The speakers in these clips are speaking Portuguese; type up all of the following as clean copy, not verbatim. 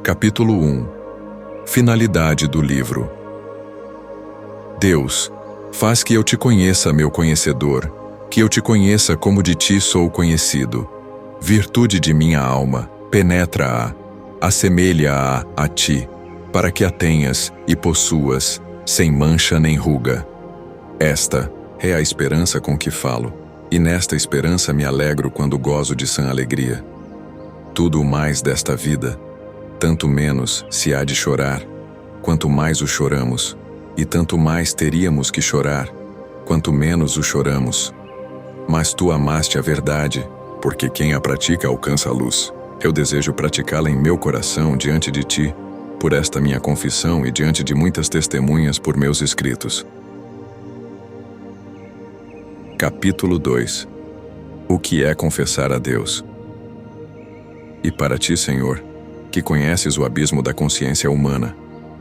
Capítulo 1. Finalidade do livro. Deus, faz que eu te conheça, meu conhecedor, que eu te conheça como de ti sou conhecido. Virtude de minha alma, penetra-a, assemelha-a a ti, para que a tenhas e possuas, sem mancha nem ruga. Esta é a esperança com que falo, e nesta esperança me alegro quando gozo de sã alegria. Tudo o mais desta vida, tanto menos se há de chorar, quanto mais o choramos, e tanto mais teríamos que chorar, quanto menos o choramos. Mas tu amaste a verdade, porque quem a pratica alcança a luz. Eu desejo praticá-la em meu coração diante de ti, por esta minha confissão e diante de muitas testemunhas por meus escritos. Capítulo 2. O que é confessar a Deus? E para ti, Senhor, que conheces o abismo da consciência humana,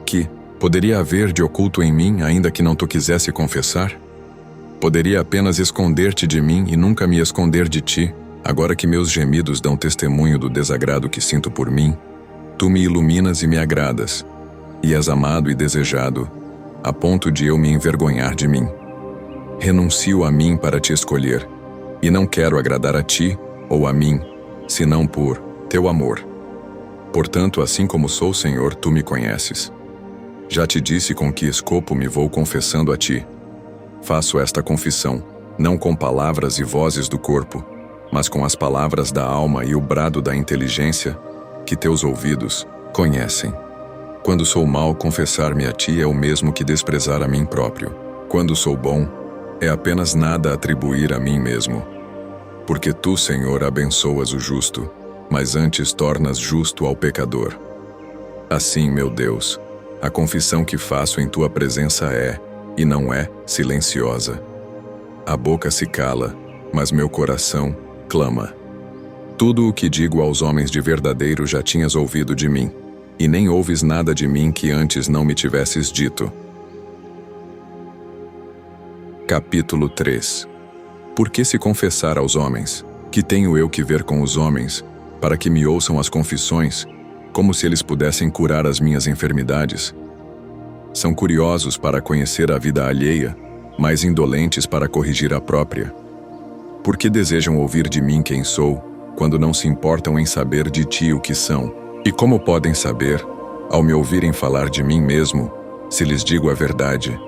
que poderia haver de oculto em mim, ainda que não tu quisesse confessar? Poderia apenas esconder-te de mim e nunca me esconder de ti, agora que meus gemidos dão testemunho do desagrado que sinto por mim. Tu me iluminas e me agradas, e és amado e desejado, a ponto de eu me envergonhar de mim. Renuncio a mim para te escolher, e não quero agradar a ti ou a mim, senão por teu amor. Portanto, assim como sou, Senhor, tu me conheces. Já te disse com que escopo me vou confessando a ti. Faço esta confissão, não com palavras e vozes do corpo, mas com as palavras da alma e o brado da inteligência, que teus ouvidos conhecem. Quando sou mau, confessar-me a ti é o mesmo que desprezar a mim próprio. Quando sou bom, é apenas nada atribuir a mim mesmo. Porque tu, Senhor, abençoas o justo, mas antes tornas justo ao pecador. Assim, meu Deus, a confissão que faço em tua presença é, e não é, silenciosa. A boca se cala, mas meu coração clama. Tudo o que digo aos homens de verdadeiro já tinhas ouvido de mim, e nem ouves nada de mim que antes não me tivesses dito. Capítulo 3. Por que se confessar aos homens? Que tenho eu que ver com os homens, para que me ouçam as confissões, como se eles pudessem curar as minhas enfermidades? São curiosos para conhecer a vida alheia, mas indolentes para corrigir a própria. Por que desejam ouvir de mim quem sou, quando não se importam em saber de ti o que são? E como podem saber, ao me ouvirem falar de mim mesmo, se lhes digo a verdade,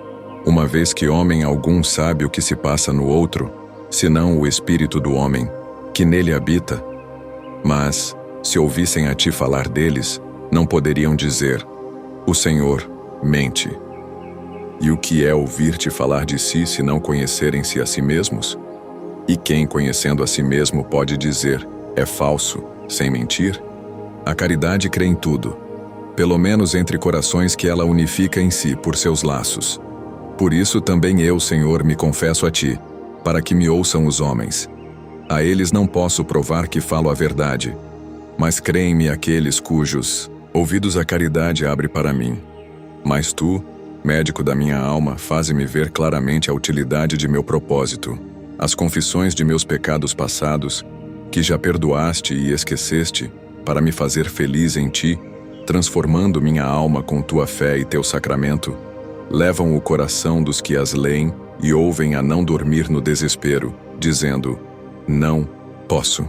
uma vez que homem algum sabe o que se passa no outro, senão o espírito do homem, que nele habita? Mas, se ouvissem a ti falar deles, não poderiam dizer: o Senhor mente. E o que é ouvir-te falar de si, se não conhecerem-se a si mesmos? E quem, conhecendo a si mesmo, pode dizer: é falso, sem mentir? A caridade crê em tudo, pelo menos entre corações que ela unifica em si por seus laços. Por isso também eu, Senhor, me confesso a ti, para que me ouçam os homens. A eles não posso provar que falo a verdade, mas creem-me aqueles cujos ouvidos a caridade abre para mim. Mas tu, médico da minha alma, faze-me ver claramente a utilidade de meu propósito, as confissões de meus pecados passados, que já perdoaste e esqueceste, para me fazer feliz em ti, transformando minha alma com tua fé e teu sacramento, levam o coração dos que as leem e ouvem a não dormir no desespero, dizendo: não posso.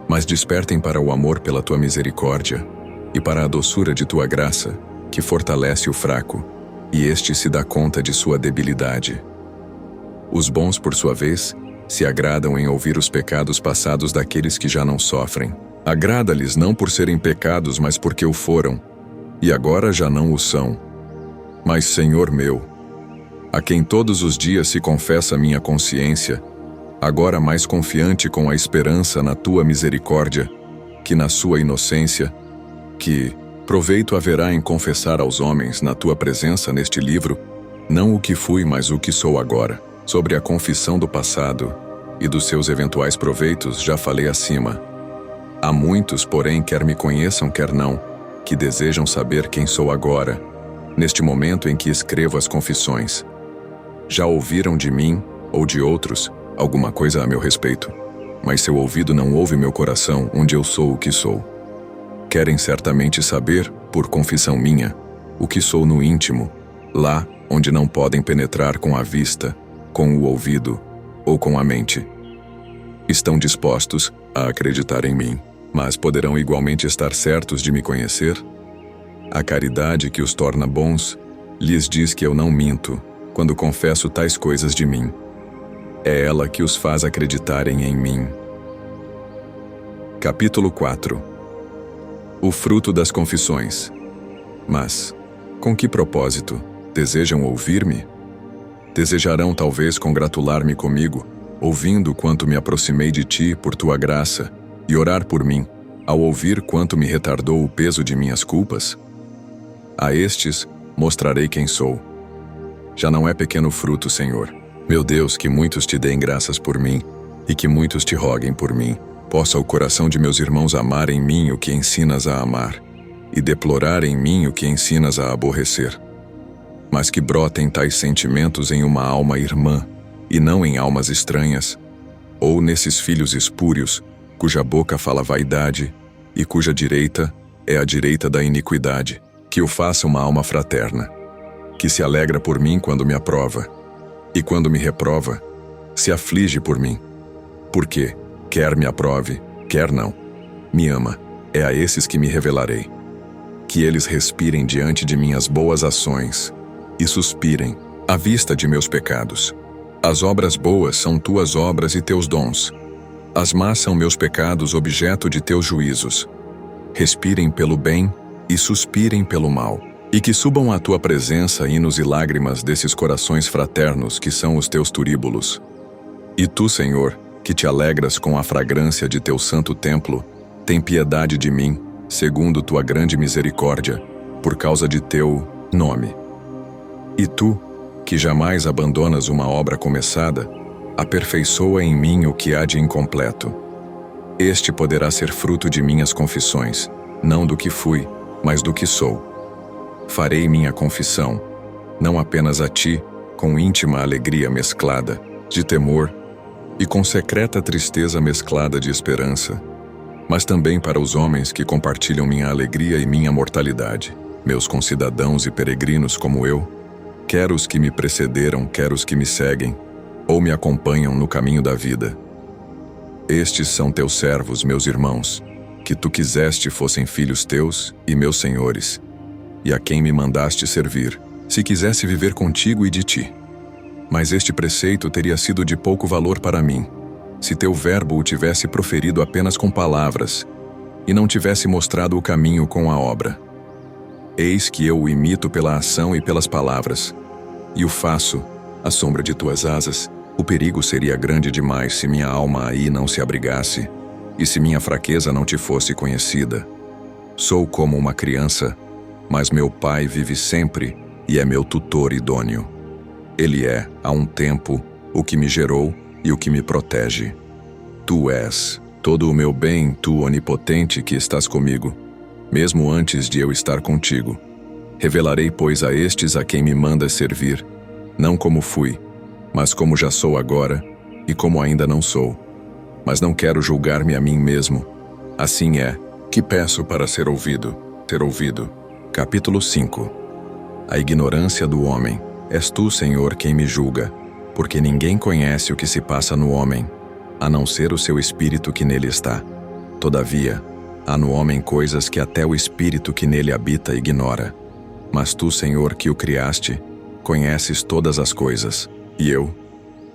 Mas despertem para o amor pela tua misericórdia e para a doçura de tua graça, que fortalece o fraco, e este se dá conta de sua debilidade. Os bons, por sua vez, se agradam em ouvir os pecados passados daqueles que já não sofrem. Agrada-lhes não por serem pecados, mas porque o foram, e agora já não o são. Mas, Senhor meu, a quem todos os dias se confessa minha consciência, agora mais confiante com a esperança na tua misericórdia, que na sua inocência, que proveito haverá em confessar aos homens na tua presença neste livro, não o que fui, mas o que sou agora. Sobre a confissão do passado e dos seus eventuais proveitos já falei acima. Há muitos, porém, quer me conheçam, quer não, que desejam saber quem sou agora, neste momento em que escrevo as confissões. Já ouviram de mim, ou de outros, alguma coisa a meu respeito, mas seu ouvido não ouve meu coração, onde eu sou o que sou. Querem certamente saber, por confissão minha, o que sou no íntimo, lá onde não podem penetrar com a vista, com o ouvido ou com a mente. Estão dispostos a acreditar em mim, mas poderão igualmente estar certos de me conhecer? A caridade que os torna bons lhes diz que eu não minto quando confesso tais coisas de mim. É ela que os faz acreditarem em mim. Capítulo 4. O fruto das confissões. Mas, com que propósito? Desejam ouvir-me? Desejarão talvez congratular-me comigo, ouvindo quanto me aproximei de ti por tua graça, e orar por mim, ao ouvir quanto me retardou o peso de minhas culpas? A estes mostrarei quem sou. Já não é pequeno fruto, Senhor. Meu Deus, que muitos te deem graças por mim, e que muitos te roguem por mim. Possa o coração de meus irmãos amar em mim o que ensinas a amar, e deplorar em mim o que ensinas a aborrecer. Mas que brotem tais sentimentos em uma alma irmã, e não em almas estranhas, ou nesses filhos espúrios, cuja boca fala vaidade, e cuja direita é a direita da iniquidade, que o faça uma alma fraterna, que se alegra por mim quando me aprova, e quando me reprova, se aflige por mim. Porque, quer me aprove, quer não, me ama, é a esses que me revelarei. Que eles respirem diante de minhas boas ações, e suspirem à vista de meus pecados. As obras boas são tuas obras e teus dons. As más são meus pecados, objeto de teus juízos. Respirem pelo bem e suspirem pelo mal. E que subam à tua presença hinos e lágrimas desses corações fraternos que são os teus turíbulos. E tu, Senhor, que te alegras com a fragrância de teu santo templo, tem piedade de mim, segundo tua grande misericórdia, por causa de teu nome. E tu, que jamais abandonas uma obra começada, aperfeiçoa em mim o que há de incompleto. Este poderá ser fruto de minhas confissões, não do que fui, mas do que sou. Farei minha confissão, não apenas a ti, com íntima alegria mesclada de temor e com secreta tristeza mesclada de esperança, mas também para os homens que compartilham minha alegria e minha mortalidade, meus concidadãos e peregrinos como eu, quer os que me precederam, quer os que me seguem, ou me acompanham no caminho da vida. Estes são teus servos, meus irmãos, que tu quiseste fossem filhos teus e meus senhores, e a quem me mandaste servir, se quisesse viver contigo e de ti. Mas este preceito teria sido de pouco valor para mim, se teu verbo o tivesse proferido apenas com palavras, e não tivesse mostrado o caminho com a obra. Eis que eu o imito pela ação e pelas palavras, e o faço, à sombra de tuas asas. O perigo seria grande demais se minha alma aí não se abrigasse, e se minha fraqueza não te fosse conhecida. Sou como uma criança, mas meu Pai vive sempre e é meu tutor idôneo. Ele é, há um tempo, o que me gerou e o que me protege. Tu és todo o meu bem, tu onipotente que estás comigo, mesmo antes de eu estar contigo. Revelarei, pois, a estes a quem me mandas servir, não como fui, mas como já sou agora e como ainda não sou. Mas não quero julgar-me a mim mesmo. Assim é que peço para ser ouvido. Capítulo 5. A ignorância do homem. És tu, Senhor, quem me julga, porque ninguém conhece o que se passa no homem, a não ser o seu espírito que nele está. Todavia, há no homem coisas que até o espírito que nele habita ignora. Mas tu, Senhor, que o criaste, conheces todas as coisas. E eu,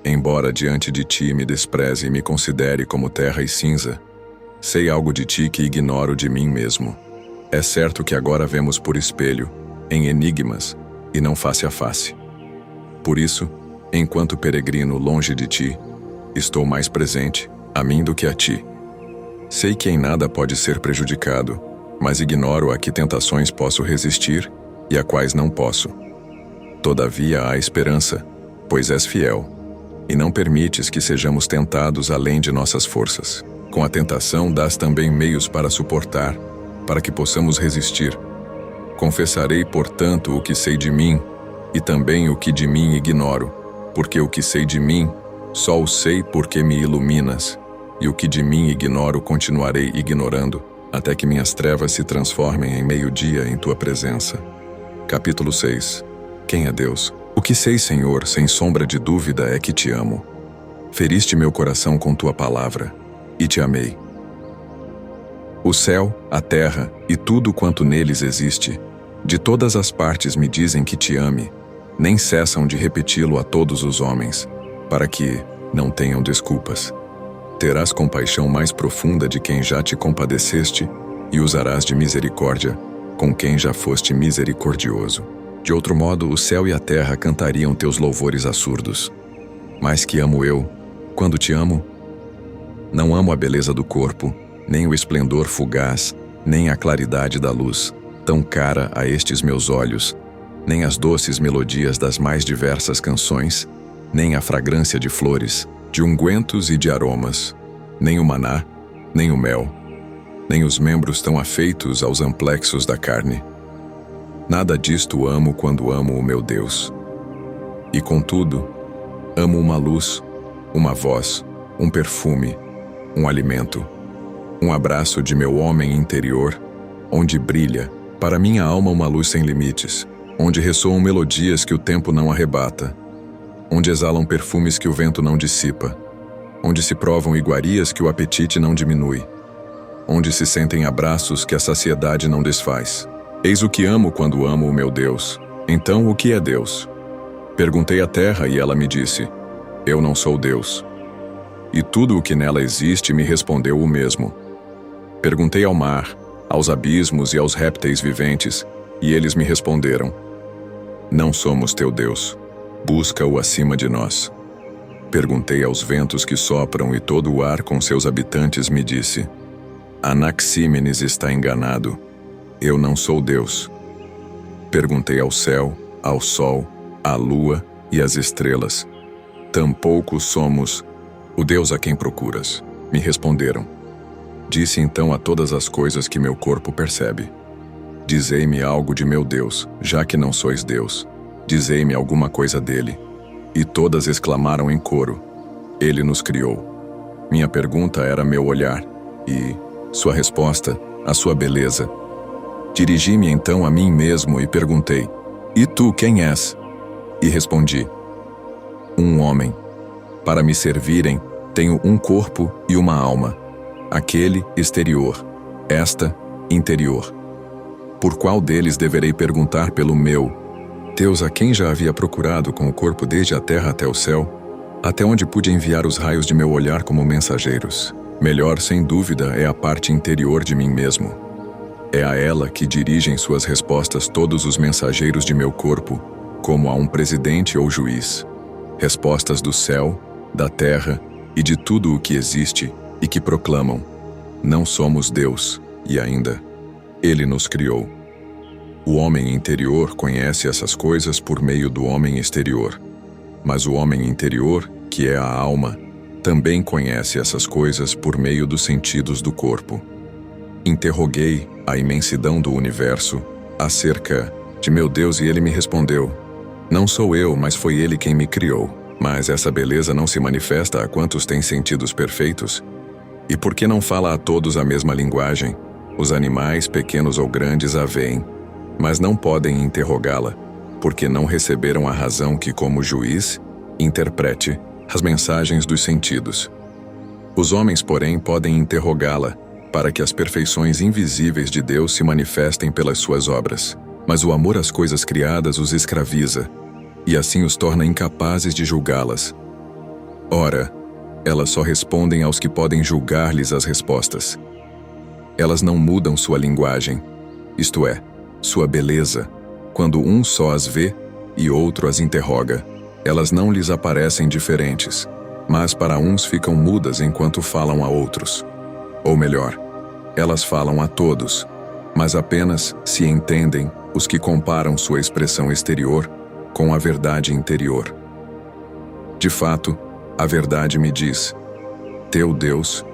embora diante de ti me despreze e me considere como terra e cinza, sei algo de ti que ignoro de mim mesmo. É certo que agora vemos por espelho, em enigmas, e não face a face. Por isso, enquanto peregrino longe de ti, estou mais presente a mim do que a ti. Sei que em nada pode ser prejudicado, mas ignoro a que tentações posso resistir e a quais não posso. Todavia há esperança, pois és fiel, e não permites que sejamos tentados além de nossas forças. Com a tentação dás também meios para suportar, para que possamos resistir. Confessarei, portanto, o que sei de mim, e também o que de mim ignoro, porque o que sei de mim, só o sei porque me iluminas, e o que de mim ignoro continuarei ignorando, até que minhas trevas se transformem em meio-dia em tua presença. Capítulo 6. Quem é Deus? O que sei, Senhor, sem sombra de dúvida, é que te amo. Feriste meu coração com tua palavra, e te amei. O céu, a terra e tudo quanto neles existe, de todas as partes me dizem que te ame, nem cessam de repeti-lo a todos os homens, para que não tenham desculpas. Terás compaixão mais profunda de quem já te compadeceste, e usarás de misericórdia com quem já foste misericordioso. De outro modo, o céu e a terra cantariam teus louvores a surdos. Mas que amo eu, quando te amo? Não amo a beleza do corpo, nem o esplendor fugaz, nem a claridade da luz, tão cara a estes meus olhos, nem as doces melodias das mais diversas canções, nem a fragrância de flores, de ungüentos e de aromas, nem o maná, nem o mel, nem os membros tão afeitos aos amplexos da carne. Nada disto amo quando amo o meu Deus. E contudo, amo uma luz, uma voz, um perfume, um alimento, um abraço de meu homem interior, onde brilha, para minha alma, uma luz sem limites, onde ressoam melodias que o tempo não arrebata, onde exalam perfumes que o vento não dissipa, onde se provam iguarias que o apetite não diminui, onde se sentem abraços que a saciedade não desfaz. Eis o que amo quando amo o meu Deus. Então, o que é Deus? Perguntei à terra e ela me disse: eu não sou Deus. E tudo o que nela existe me respondeu o mesmo. Perguntei ao mar, aos abismos e aos répteis viventes, e eles me responderam: não somos teu Deus. Busca-o acima de nós. Perguntei aos ventos que sopram e todo o ar com seus habitantes me disse: Anaxímenes está enganado. Eu não sou Deus. Perguntei ao céu, ao sol, à lua e às estrelas: tampouco somos o Deus a quem procuras. Me responderam. Disse então a todas as coisas que meu corpo percebe: dizei-me algo de meu Deus, já que não sois Deus. Dizei-me alguma coisa dele. E todas exclamaram em coro: ele nos criou. Minha pergunta era meu olhar, e sua resposta, a sua beleza. Dirigi-me então a mim mesmo e perguntei: e tu quem és? E respondi: um homem. Para me servirem, tenho um corpo e uma alma. Aquele exterior, esta interior. Por qual deles deverei perguntar pelo meu Deus, a quem já havia procurado com o corpo desde a terra até o céu, até onde pude enviar os raios de meu olhar como mensageiros? Melhor, sem dúvida, é a parte interior de mim mesmo. É a ela que dirigem suas respostas todos os mensageiros de meu corpo, como a um presidente ou juiz. Respostas do céu, da terra e de tudo o que existe, e que proclamam: não somos Deus, e ainda, ele nos criou. O homem interior conhece essas coisas por meio do homem exterior. Mas o homem interior, que é a alma, também conhece essas coisas por meio dos sentidos do corpo. Interroguei a imensidão do universo acerca de meu Deus e ele me respondeu: não sou eu, mas foi ele quem me criou. Mas essa beleza não se manifesta a quantos têm sentidos perfeitos? E por que não fala a todos a mesma linguagem? Os animais, pequenos ou grandes, a veem, mas não podem interrogá-la, porque não receberam a razão que, como juiz, interprete as mensagens dos sentidos. Os homens, porém, podem interrogá-la, para que as perfeições invisíveis de Deus se manifestem pelas suas obras. Mas o amor às coisas criadas os escraviza, e assim os torna incapazes de julgá-las. Ora, elas só respondem aos que podem julgar-lhes as respostas. Elas não mudam sua linguagem, isto é, sua beleza, quando um só as vê e outro as interroga. Elas não lhes aparecem diferentes, mas para uns ficam mudas enquanto falam a outros. Ou melhor, elas falam a todos, mas apenas se entendem os que comparam sua expressão exterior com a verdade interior. De fato, a verdade me diz: teu Deus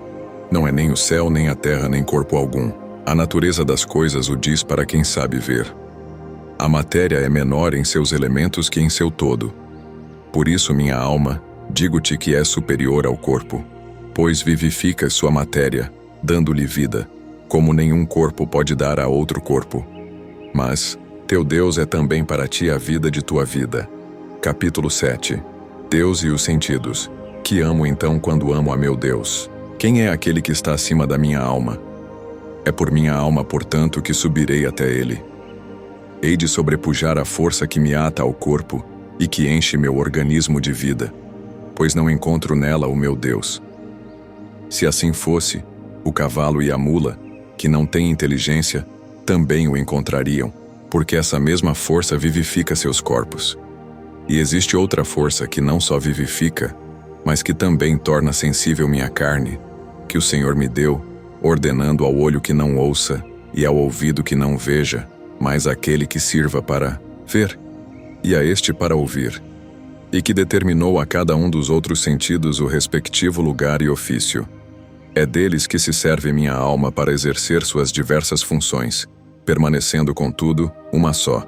não é nem o céu, nem a terra, nem corpo algum. A natureza das coisas o diz para quem sabe ver. A matéria é menor em seus elementos que em seu todo. Por isso, minha alma, digo-te que é superior ao corpo, pois vivificas sua matéria, dando-lhe vida, como nenhum corpo pode dar a outro corpo. Mas teu Deus é também para ti a vida de tua vida. Capítulo 7. Deus e os sentidos. Que amo então quando amo a meu Deus? Quem é aquele que está acima da minha alma? É por minha alma, portanto, que subirei até ele. Hei de sobrepujar a força que me ata ao corpo e que enche meu organismo de vida, pois não encontro nela o meu Deus. Se assim fosse, o cavalo e a mula, que não têm inteligência, também o encontrariam, porque essa mesma força vivifica seus corpos. E existe outra força que não só vivifica, mas que também torna sensível minha carne, que o Senhor me deu, ordenando ao olho que não ouça e ao ouvido que não veja, mas aquele que sirva para ver, e a este para ouvir, e que determinou a cada um dos outros sentidos o respectivo lugar e ofício. É deles que se serve minha alma para exercer suas diversas funções, permanecendo, contudo, uma só.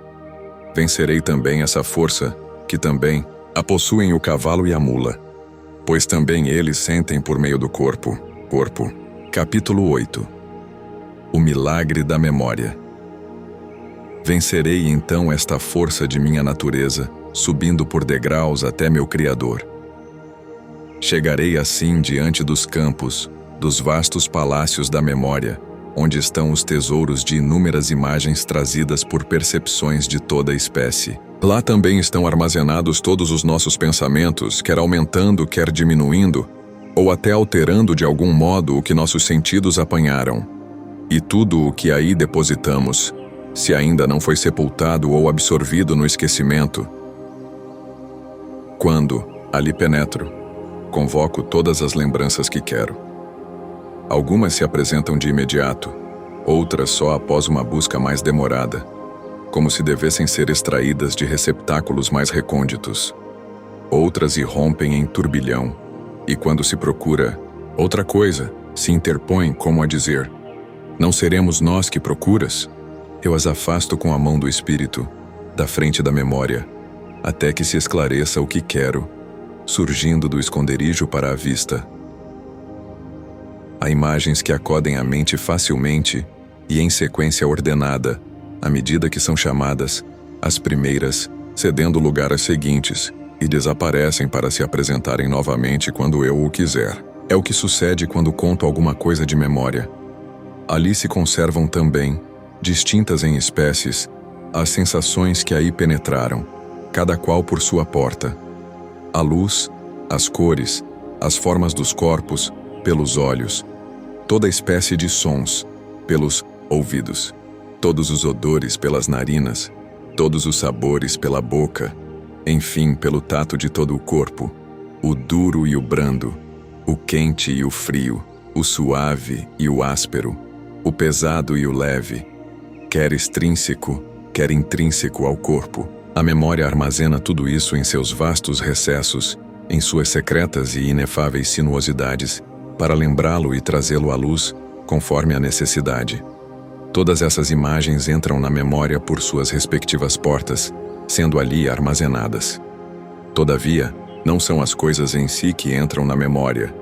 Vencerei também essa força, que também a possuem o cavalo e a mula, pois também eles sentem por meio do corpo. Capítulo 8. O milagre da memória. Vencerei então esta força de minha natureza, subindo por degraus até meu Criador. Chegarei assim diante dos campos, dos vastos palácios da memória, onde estão os tesouros de inúmeras imagens trazidas por percepções de toda espécie. Lá também estão armazenados todos os nossos pensamentos, quer aumentando, quer diminuindo, ou até alterando de algum modo o que nossos sentidos apanharam. E tudo o que aí depositamos, se ainda não foi sepultado ou absorvido no esquecimento, quando ali penetro, convoco todas as lembranças que quero. Algumas se apresentam de imediato, outras só após uma busca mais demorada, como se devessem ser extraídas de receptáculos mais recônditos. Outras irrompem em turbilhão, e quando se procura outra coisa, se interpõe como a dizer: não seremos nós que procuras? Eu as afasto com a mão do espírito, da frente da memória, até que se esclareça o que quero, surgindo do esconderijo para a vista. Há imagens que acodem a mente facilmente e em sequência ordenada, à medida que são chamadas, as primeiras cedendo lugar às seguintes, e desaparecem para se apresentarem novamente quando eu o quiser. É o que sucede quando conto alguma coisa de memória. Ali se conservam também, distintas em espécies, as sensações que aí penetraram, cada qual por sua porta. A luz, as cores, as formas dos corpos, pelos olhos, toda espécie de sons, pelos ouvidos, todos os odores pelas narinas, todos os sabores pela boca, enfim, pelo tato de todo o corpo, o duro e o brando, o quente e o frio, o suave e o áspero, o pesado e o leve, quer extrínseco, quer intrínseco ao corpo. A memória armazena tudo isso em seus vastos recessos, em suas secretas e inefáveis sinuosidades, para lembrá-lo e trazê-lo à luz, conforme a necessidade. Todas essas imagens entram na memória por suas respectivas portas, sendo ali armazenadas. Todavia, não são as coisas em si que entram na memória,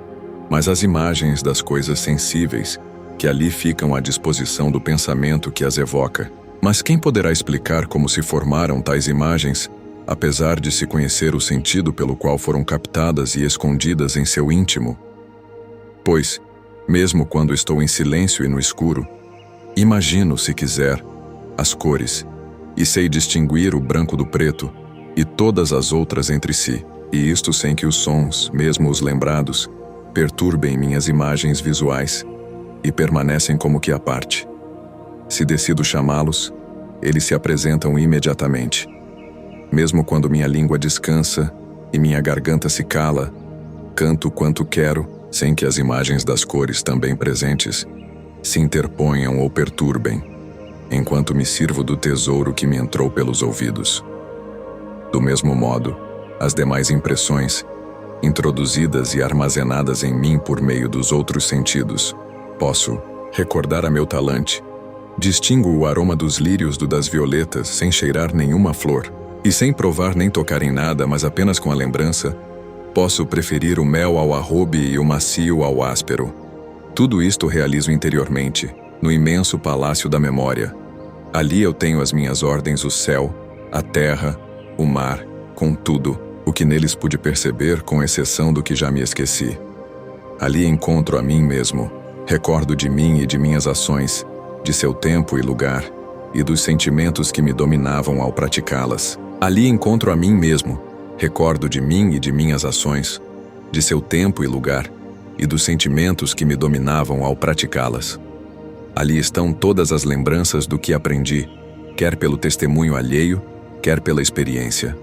mas as imagens das coisas sensíveis, que ali ficam à disposição do pensamento que as evoca. Mas quem poderá explicar como se formaram tais imagens, apesar de se conhecer o sentido pelo qual foram captadas e escondidas em seu íntimo? Pois, mesmo quando estou em silêncio e no escuro, imagino, se quiser, as cores, e sei distinguir o branco do preto, e todas as outras entre si, e isto sem que os sons, mesmo os lembrados, perturbem minhas imagens visuais, e permanecem como que à parte. Se decido chamá-los, eles se apresentam imediatamente. Mesmo quando minha língua descansa e minha garganta se cala, canto quanto quero, sem que as imagens das cores também presentes se interponham ou perturbem, enquanto me sirvo do tesouro que me entrou pelos ouvidos. Do mesmo modo, as demais impressões, introduzidas e armazenadas em mim por meio dos outros sentidos, posso recordar a meu talante. Distingo o aroma dos lírios do das violetas sem cheirar nenhuma flor, e sem provar nem tocar em nada, mas apenas com a lembrança, posso preferir o mel ao arrobe e o macio ao áspero. Tudo isto realizo interiormente, no imenso palácio da memória. Ali eu tenho as minhas ordens, o céu, a terra, o mar, com tudo o que neles pude perceber, com exceção do que já me esqueci. Ali encontro a mim mesmo, recordo de mim e de minhas ações, de seu tempo e lugar, e dos sentimentos que me dominavam ao praticá-las. Ali encontro a mim mesmo, recordo de mim e de minhas ações, de seu tempo e lugar, e dos sentimentos que me dominavam ao praticá-las. Ali estão todas as lembranças do que aprendi, quer pelo testemunho alheio, quer pela experiência.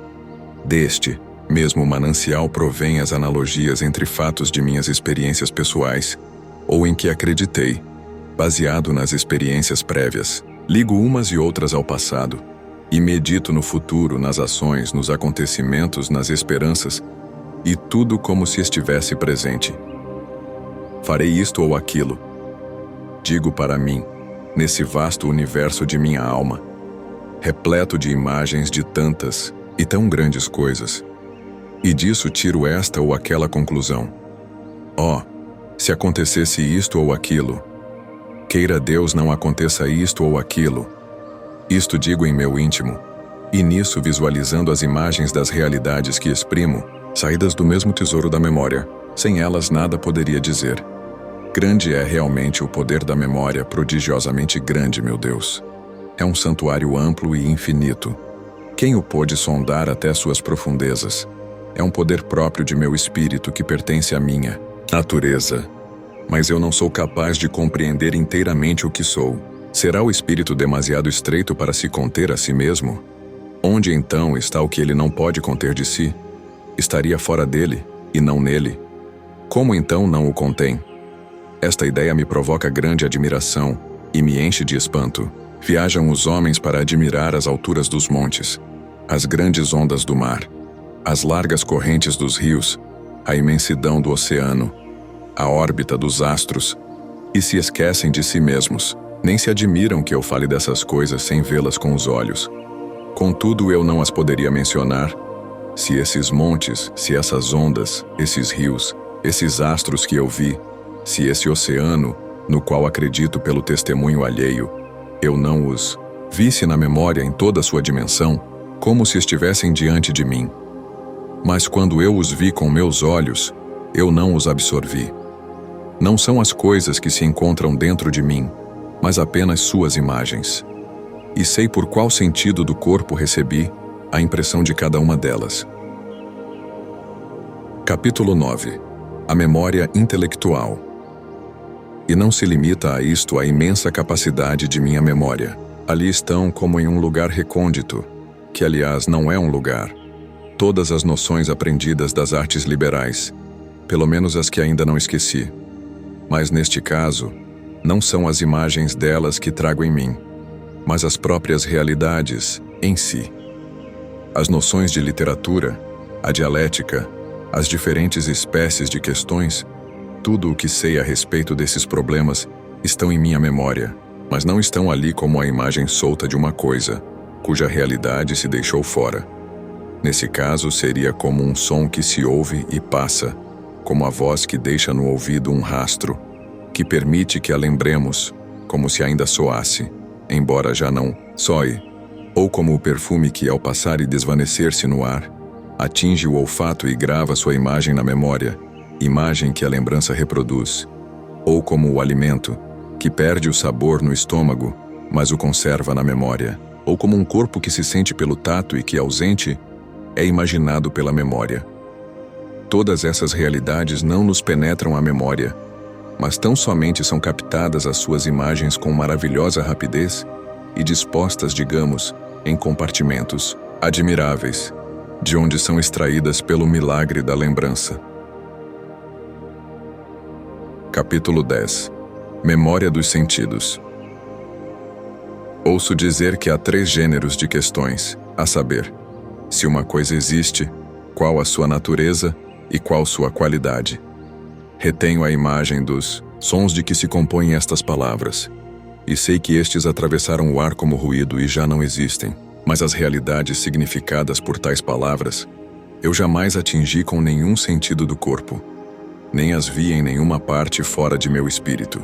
Deste mesmo manancial provém as analogias entre fatos de minhas experiências pessoais, ou em que acreditei, baseado nas experiências prévias. Ligo umas e outras ao passado, e medito no futuro, nas ações, nos acontecimentos, nas esperanças, e tudo como se estivesse presente. Farei isto ou aquilo. Digo para mim, nesse vasto universo de minha alma, repleto de imagens de tantas e tão grandes coisas. E disso tiro esta ou aquela conclusão. Se acontecesse isto ou aquilo, queira Deus não aconteça isto ou aquilo. Isto digo em meu íntimo, e nisso visualizando as imagens das realidades que exprimo, saídas do mesmo tesouro da memória. Sem elas nada poderia dizer. Grande é realmente o poder da memória, prodigiosamente grande, meu Deus. É um santuário amplo e infinito. Quem o pôde sondar até suas profundezas? É um poder próprio de meu espírito que pertence à minha natureza. Mas eu não sou capaz de compreender inteiramente o que sou. Será o espírito demasiado estreito para se conter a si mesmo? Onde então está o que ele não pode conter de si? Estaria fora dele, e não nele. Como então não o contém? Esta ideia me provoca grande admiração e me enche de espanto. Viajam os homens para admirar as alturas dos montes, as grandes ondas do mar, as largas correntes dos rios, a imensidão do oceano, a órbita dos astros, e se esquecem de si mesmos. Nem se admiram que eu fale dessas coisas sem vê-las com os olhos. Contudo, eu não as poderia mencionar se esses montes, se essas ondas, esses rios, esses astros que eu vi, se esse oceano, no qual acredito pelo testemunho alheio, eu não os visse na memória em toda a sua dimensão, como se estivessem diante de mim. Mas quando eu os vi com meus olhos, eu não os absorvi. Não são as coisas que se encontram dentro de mim, mas apenas suas imagens. E sei por qual sentido do corpo recebi a impressão de cada uma delas. Capítulo 9. A memória intelectual. E não se limita a isto a imensa capacidade de minha memória. Ali estão como em um lugar recôndito, que aliás não é um lugar, todas as noções aprendidas das artes liberais, pelo menos as que ainda não esqueci. Mas neste caso, não são as imagens delas que trago em mim, mas as próprias realidades em si. As noções de literatura, a dialética, as diferentes espécies de questões, tudo o que sei a respeito desses problemas estão em minha memória, mas não estão ali como a imagem solta de uma coisa, cuja realidade se deixou fora. Nesse caso, seria como um som que se ouve e passa, como a voz que deixa no ouvido um rastro, que permite que a lembremos, como se ainda soasse, embora já não soe, ou como o perfume que, ao passar e desvanecer-se no ar, atinge o olfato e grava sua imagem na memória, imagem que a lembrança reproduz, ou como o alimento, que perde o sabor no estômago, mas o conserva na memória, ou como um corpo que se sente pelo tato e que, ausente, é imaginado pela memória. Todas essas realidades não nos penetram à memória, mas tão somente são captadas as suas imagens com maravilhosa rapidez e dispostas, digamos, em compartimentos admiráveis, de onde são extraídas pelo milagre da lembrança. Capítulo 10. Memória dos sentidos. Ouço dizer que há 3 gêneros de questões, a saber, se uma coisa existe, qual a sua natureza e qual sua qualidade. Retenho a imagem dos sons de que se compõem estas palavras, e sei que estes atravessaram o ar como ruído e já não existem, mas as realidades significadas por tais palavras, eu jamais atingi com nenhum sentido do corpo, nem as vi em nenhuma parte fora de meu espírito.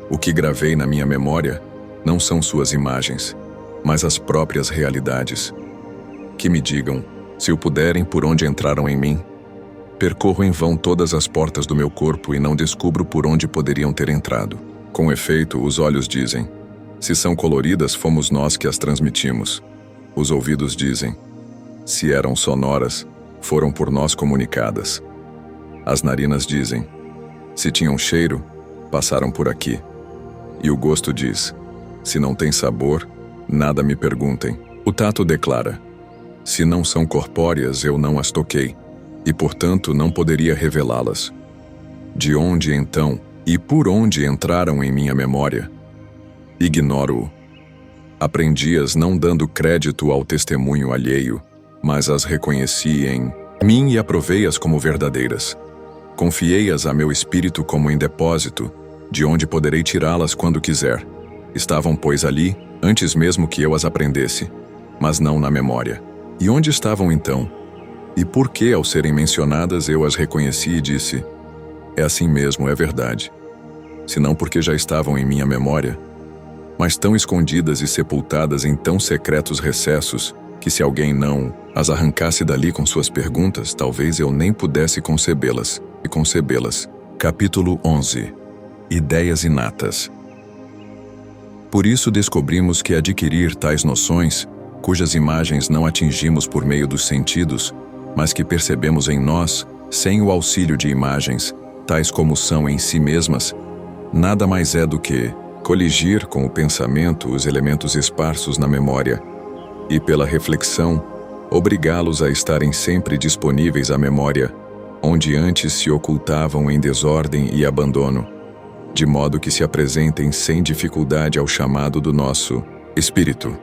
O que gravei na minha memória não são suas imagens, mas as próprias realidades. Que me digam, se o puderem, por onde entraram em mim. Percorro em vão todas as portas do meu corpo e não descubro por onde poderiam ter entrado. Com efeito, os olhos dizem: se são coloridas, fomos nós que as transmitimos. Os ouvidos dizem: se eram sonoras, foram por nós comunicadas. As narinas dizem: se tinham cheiro, passaram por aqui. E o gosto diz: se não tem sabor, nada me perguntem. O tato declara: se não são corpóreas, eu não as toquei, e portanto não poderia revelá-las. De onde então e por onde entraram em minha memória? Ignoro-o. Aprendi-as não dando crédito ao testemunho alheio, mas as reconheci em mim e aprovei-as como verdadeiras. Confiei-as a meu espírito como em depósito, de onde poderei tirá-las quando quiser. Estavam, pois, ali, antes mesmo que eu as aprendesse, mas não na memória. E onde estavam então? E por que, ao serem mencionadas, eu as reconheci e disse: é assim mesmo, é verdade. Senão porque já estavam em minha memória, mas tão escondidas e sepultadas em tão secretos recessos, que se alguém não as arrancasse dali com suas perguntas, talvez eu nem pudesse concebê-las. E concebê-las. Capítulo 11. Ideias inatas. Por isso descobrimos que adquirir tais noções, cujas imagens não atingimos por meio dos sentidos, mas que percebemos em nós, sem o auxílio de imagens, tais como são em si mesmas, nada mais é do que coligir com o pensamento os elementos esparsos na memória, e pela reflexão, obrigá-los a estarem sempre disponíveis à memória, onde antes se ocultavam em desordem e abandono, de modo que se apresentem sem dificuldade ao chamado do nosso espírito.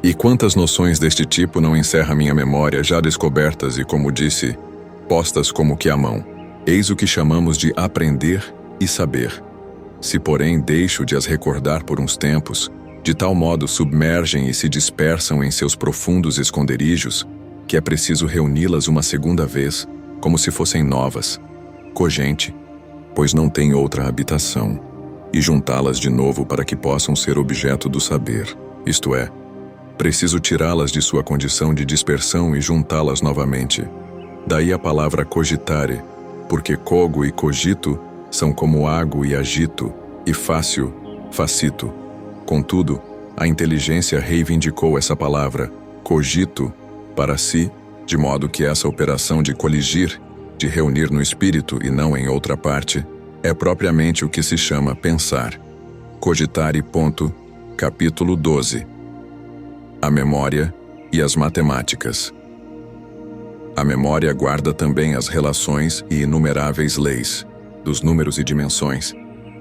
E quantas noções deste tipo não encerra minha memória, já descobertas e, como disse, postas como que à mão. Eis o que chamamos de aprender e saber. Se, porém, deixo de as recordar por uns tempos, de tal modo submergem e se dispersam em seus profundos esconderijos, que é preciso reuni-las uma segunda vez, como se fossem novas, cogente, pois não tem outra habitação, e juntá-las de novo para que possam ser objeto do saber, isto é, preciso tirá-las de sua condição de dispersão e juntá-las novamente. Daí a palavra cogitare, porque cogo e cogito são como ago e agito, e fácil, facito. Contudo, a inteligência reivindicou essa palavra, cogito, para si, de modo que essa operação de coligir, de reunir no espírito e não em outra parte, é propriamente o que se chama pensar. Cogitare. Capítulo 12. A memória e as matemáticas. A memória guarda também as relações e inumeráveis leis, dos números e dimensões,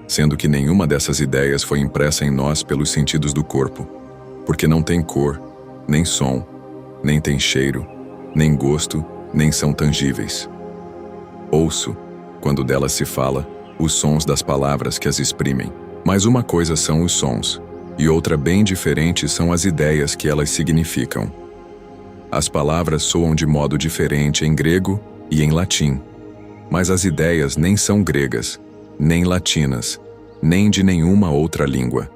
sendo que nenhuma dessas ideias foi impressa em nós pelos sentidos do corpo, porque não tem cor, nem som, nem tem cheiro, nem gosto, nem são tangíveis. Ouço, quando delas se fala, os sons das palavras que as exprimem, mas uma coisa são os sons, e outra bem diferente são as ideias que elas significam. As palavras soam de modo diferente em grego e em latim, mas as ideias nem são gregas, nem latinas, nem de nenhuma outra língua.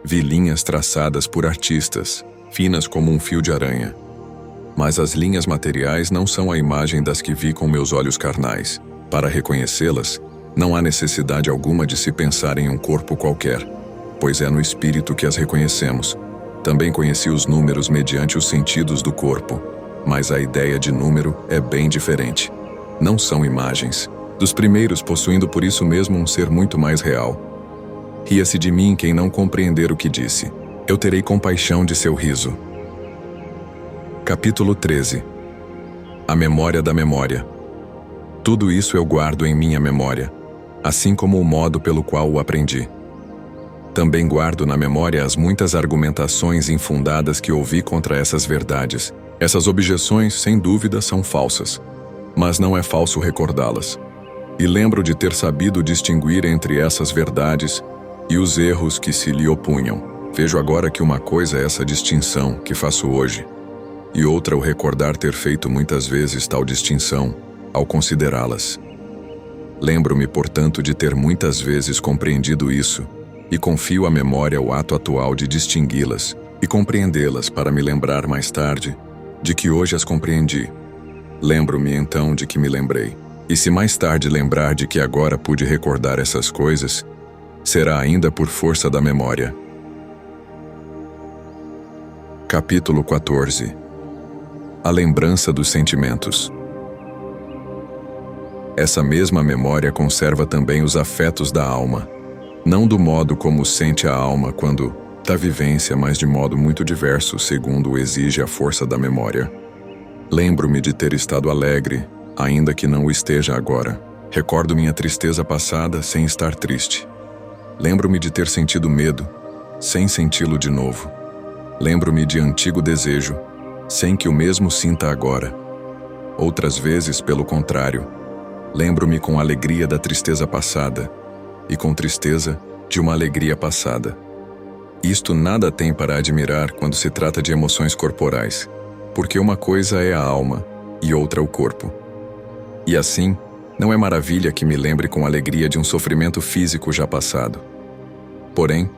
Vi linhas traçadas por artistas, finas como um fio de aranha. Mas as linhas materiais não são a imagem das que vi com meus olhos carnais. Para reconhecê-las, não há necessidade alguma de se pensar em um corpo qualquer, pois é no espírito que as reconhecemos. Também conheci os números mediante os sentidos do corpo, mas a ideia de número é bem diferente. Não são imagens, dos primeiros possuindo por isso mesmo um ser muito mais real. Ria-se de mim quem não compreender o que disse. Eu terei compaixão de seu riso. Capítulo 13. A memória da memória. Tudo isso eu guardo em minha memória, assim como o modo pelo qual o aprendi. Também guardo na memória as muitas argumentações infundadas que ouvi contra essas verdades. Essas objeções, sem dúvida, são falsas, mas não é falso recordá-las. E lembro de ter sabido distinguir entre essas verdades e os erros que se lhe opunham. Vejo agora que uma coisa é essa distinção que faço hoje, e outra o recordar ter feito muitas vezes tal distinção, ao considerá-las. Lembro-me, portanto, de ter muitas vezes compreendido isso, e confio à memória o ato atual de distingui-las e compreendê-las para me lembrar mais tarde de que hoje as compreendi. Lembro-me então de que me lembrei. E se mais tarde lembrar de que agora pude recordar essas coisas, será ainda por força da memória. Capítulo 14. A lembrança dos sentimentos. Essa mesma memória conserva também os afetos da alma, não do modo como sente a alma quando da vivência, mas de modo muito diverso, segundo exige a força da memória. Lembro-me de ter estado alegre, ainda que não o esteja agora. Recordo minha tristeza passada sem estar triste. Lembro-me de ter sentido medo, sem senti-lo de novo. Lembro-me de antigo desejo, sem que o mesmo sinta agora. Outras vezes, pelo contrário, lembro-me com alegria da tristeza passada, e com tristeza de uma alegria passada. Isto nada tem para admirar quando se trata de emoções corporais, porque uma coisa é a alma e outra o corpo. E assim, não é maravilha que me lembre com alegria de um sofrimento físico já passado. Porém,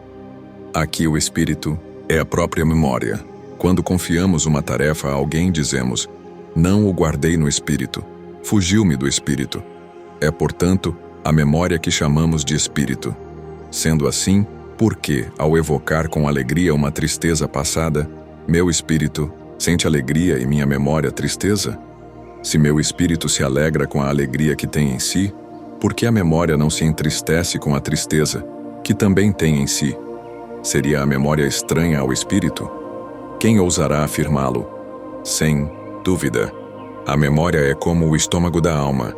aqui o espírito é a própria memória. Quando confiamos uma tarefa a alguém, dizemos: não o guardei no espírito, fugiu-me do espírito. É, portanto, a memória que chamamos de espírito. Sendo assim, por que, ao evocar com alegria uma tristeza passada, meu espírito sente alegria e minha memória tristeza? Se meu espírito se alegra com a alegria que tem em si, por que a memória não se entristece com a tristeza, que também tem em si? Seria a memória estranha ao espírito? Quem ousará afirmá-lo? Sem dúvida. A memória é como o estômago da alma,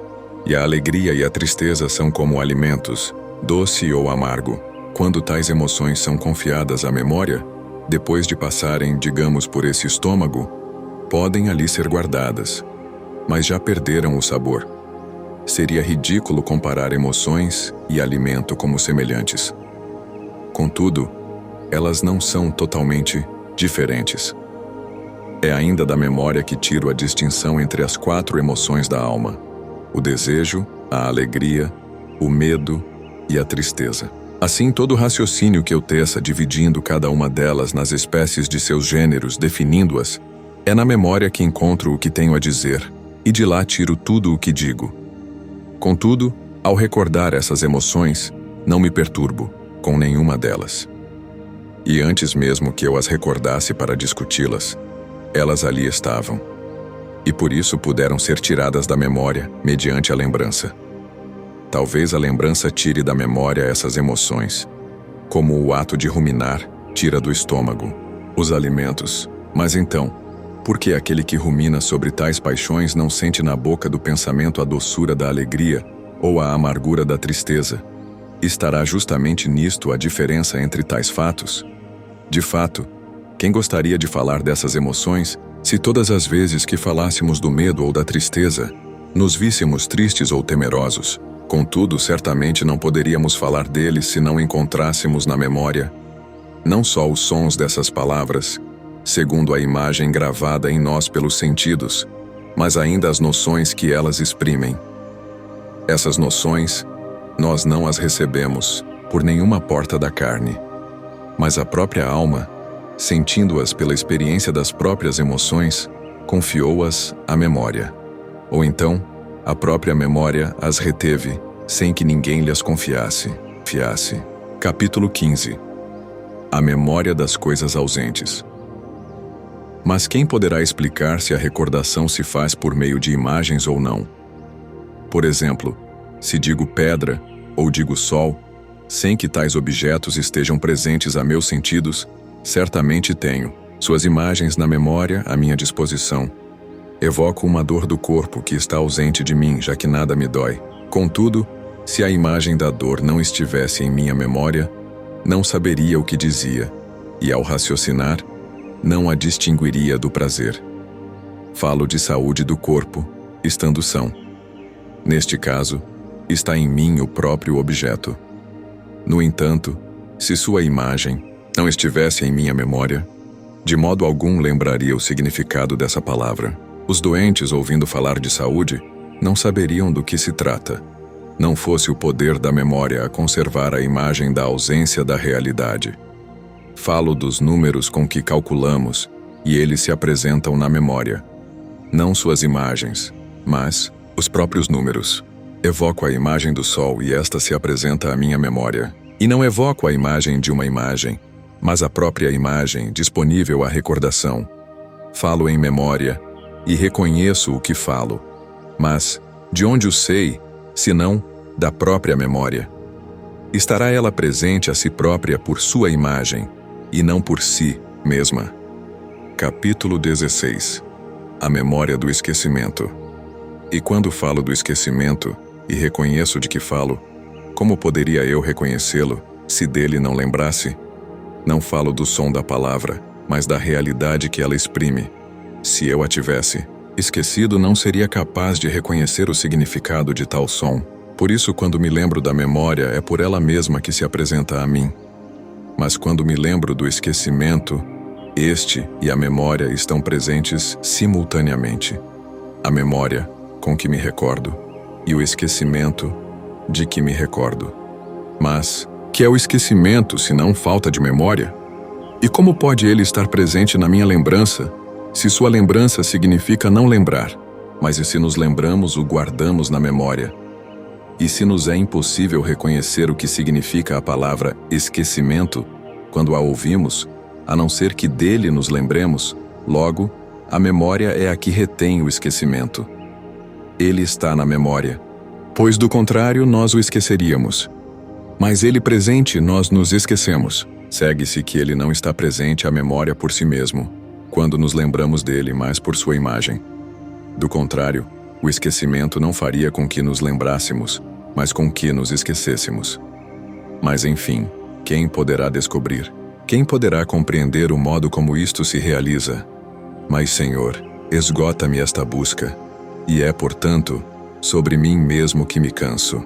e a alegria e a tristeza são como alimentos, doce ou amargo. Quando tais emoções são confiadas à memória, depois de passarem, digamos, por esse estômago, podem ali ser guardadas, mas já perderam o sabor. Seria ridículo comparar emoções e alimento como semelhantes. Contudo, elas não são totalmente diferentes. É ainda da memória que tiro a distinção entre as 4 emoções da alma: o desejo, a alegria, o medo e a tristeza. Assim, todo raciocínio que eu teça dividindo cada uma delas nas espécies de seus gêneros, definindo-as, é na memória que encontro o que tenho a dizer, e de lá tiro tudo o que digo. Contudo, ao recordar essas emoções, não me perturbo com nenhuma delas. E antes mesmo que eu as recordasse para discuti-las, elas ali estavam. E por isso puderam ser tiradas da memória mediante a lembrança. Talvez a lembrança tire da memória essas emoções, como o ato de ruminar tira do estômago os alimentos. Mas então, por que aquele que rumina sobre tais paixões não sente na boca do pensamento a doçura da alegria ou a amargura da tristeza? Estará justamente nisto a diferença entre tais fatos? De fato, quem gostaria de falar dessas emoções se todas as vezes que falássemos do medo ou da tristeza, nos víssemos tristes ou temerosos? Contudo, certamente não poderíamos falar deles se não encontrássemos na memória não só os sons dessas palavras, segundo a imagem gravada em nós pelos sentidos, mas ainda as noções que elas exprimem. Essas noções, nós não as recebemos por nenhuma porta da carne, mas a própria alma, sentindo-as pela experiência das próprias emoções, confiou-as à memória. Ou então, a própria memória as reteve, sem que ninguém lhes confiasse. Capítulo 15. A memória das coisas ausentes. Mas quem poderá explicar se a recordação se faz por meio de imagens ou não? Por exemplo, se digo pedra ou digo sol, sem que tais objetos estejam presentes a meus sentidos, certamente tenho suas imagens na memória à minha disposição. Evoco uma dor do corpo que está ausente de mim, já que nada me dói. Contudo, se a imagem da dor não estivesse em minha memória, não saberia o que dizia, e ao raciocinar, não a distinguiria do prazer. Falo de saúde do corpo, estando são. Neste caso, está em mim o próprio objeto. No entanto, se sua imagem não estivesse em minha memória, de modo algum lembraria o significado dessa palavra. Os doentes, ouvindo falar de saúde, não saberiam do que se trata. não fosse o poder da memória a conservar a imagem da ausência da realidade. Falo dos números com que calculamos, e eles se apresentam na memória. Não suas imagens, mas os próprios números. Evoco a imagem do sol e esta se apresenta à minha memória. E não evoco a imagem de uma imagem, mas a própria imagem disponível à recordação. Falo em memória e reconheço o que falo. Mas de onde o sei, senão da própria memória? Estará ela presente a si própria por sua imagem, e não por si mesma. Capítulo 16. A memória do esquecimento. E quando falo do esquecimento, e reconheço de que falo, como poderia eu reconhecê-lo, se dele não lembrasse? Não falo do som da palavra, mas da realidade que ela exprime. Se eu a tivesse esquecido, não seria capaz de reconhecer o significado de tal som. Por isso, quando me lembro da memória, é por ela mesma que se apresenta a mim. Mas quando me lembro do esquecimento, este e a memória estão presentes simultaneamente. A memória, com que me recordo, e o esquecimento, de que me recordo. Mas, que é o esquecimento, se não falta de memória? E como pode ele estar presente na minha lembrança, se sua lembrança significa não lembrar, mas e se nos lembramos, o guardamos na memória? E se nos é impossível reconhecer o que significa a palavra esquecimento, quando a ouvimos, a não ser que dele nos lembremos, logo, a memória é a que retém o esquecimento. Ele está na memória, pois do contrário nós o esqueceríamos. Mas ele presente, nós nos esquecemos. Segue-se que ele não está presente à memória por si mesmo, quando nos lembramos dele, mas por sua imagem. Do contrário, o esquecimento não faria com que nos lembrássemos, mas com que nos esquecêssemos. Mas enfim, quem poderá descobrir? Quem poderá compreender o modo como isto se realiza? Mas, Senhor, esgota-me esta busca, e é, portanto, sobre mim mesmo que me canso.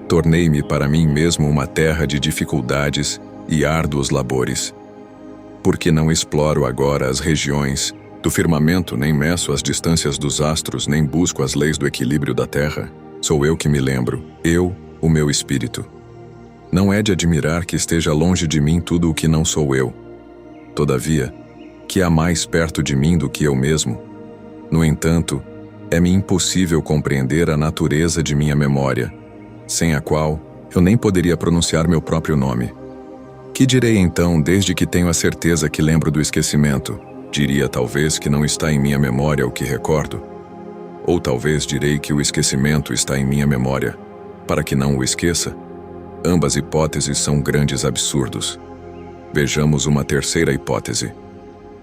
Tornei-me para mim mesmo uma terra de dificuldades e árduos labores. Porque não exploro agora as regiões do firmamento, nem meço as distâncias dos astros, nem busco as leis do equilíbrio da terra. Sou eu que me lembro, eu, o meu espírito. Não é de admirar que esteja longe de mim tudo o que não sou eu. Todavia, que há mais perto de mim do que eu mesmo. No entanto, é-me impossível compreender a natureza de minha memória, sem a qual eu nem poderia pronunciar meu próprio nome. Que direi então, desde que tenho a certeza que lembro do esquecimento? Diria talvez que não está em minha memória o que recordo. Ou talvez direi que o esquecimento está em minha memória, para que não o esqueça. Ambas hipóteses são grandes absurdos. Vejamos uma terceira hipótese.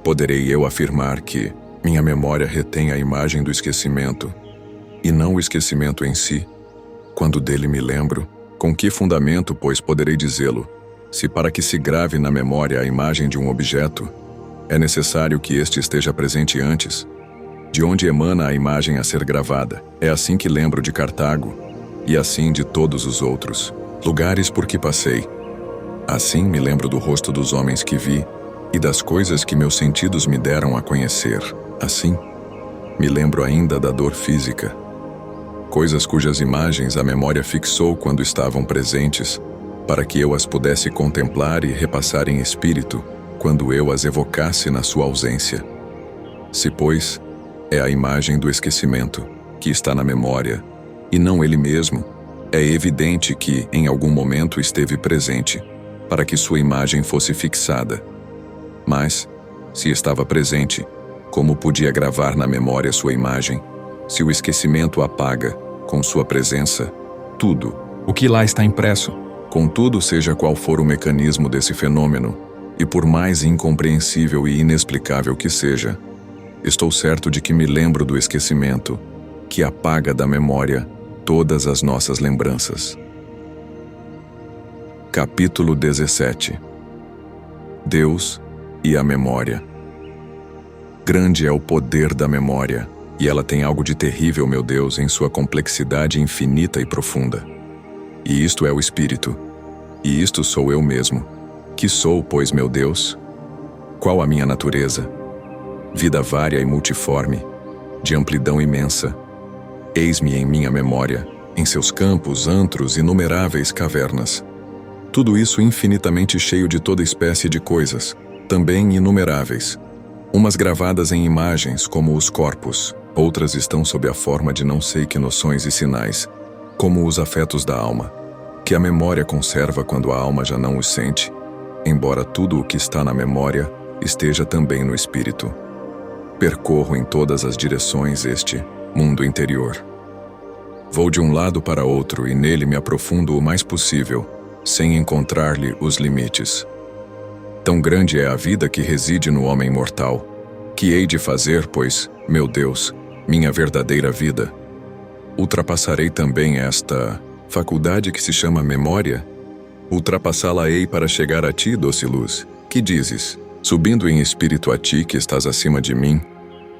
Poderei eu afirmar que minha memória retém a imagem do esquecimento, e não o esquecimento em si? Quando dele me lembro, com que fundamento, pois, poderei dizê-lo, se para que se grave na memória a imagem de um objeto, é necessário que este esteja presente antes? De onde emana a imagem a ser gravada? É assim que lembro de Cartago, e assim de todos os outros lugares por que passei. Assim me lembro do rosto dos homens que vi, e das coisas que meus sentidos me deram a conhecer. Assim, me lembro ainda da dor física. Coisas cujas imagens a memória fixou quando estavam presentes, para que eu as pudesse contemplar e repassar em espírito, quando eu as evocasse na sua ausência. Se, pois, é a imagem do esquecimento, que está na memória, e não ele mesmo, é evidente que, em algum momento, esteve presente, para que sua imagem fosse fixada. Mas, se estava presente, como podia gravar na memória sua imagem, se o esquecimento apaga, com sua presença, tudo o que lá está impresso? Contudo, seja qual for o mecanismo desse fenômeno, e por mais incompreensível e inexplicável que seja, estou certo de que me lembro do esquecimento, que apaga da memória todas as nossas lembranças. Capítulo 17. Deus e a memória. Grande é o poder da memória, e ela tem algo de terrível, meu Deus, em sua complexidade infinita e profunda. E isto é o Espírito, e isto sou eu mesmo. Que sou, pois, meu Deus? Qual a minha natureza? Vida vária e multiforme, de amplidão imensa. Eis-me em minha memória, em seus campos, antros, inumeráveis cavernas. Tudo isso infinitamente cheio de toda espécie de coisas, também inumeráveis. Umas gravadas em imagens, como os corpos, outras estão sob a forma de não sei que noções e sinais, como os afetos da alma, que a memória conserva quando a alma já não os sente, embora tudo o que está na memória esteja também no espírito. Percorro em todas as direções este mundo interior. Vou de um lado para outro e nele me aprofundo o mais possível, sem encontrar-lhe os limites. Tão grande é a vida que reside no homem mortal. Que hei de fazer, pois, meu Deus, minha verdadeira vida? Ultrapassarei também esta faculdade que se chama memória? Ultrapassá-la-ei para chegar a ti, doce luz. Que dizes? Subindo em espírito a ti que estás acima de mim,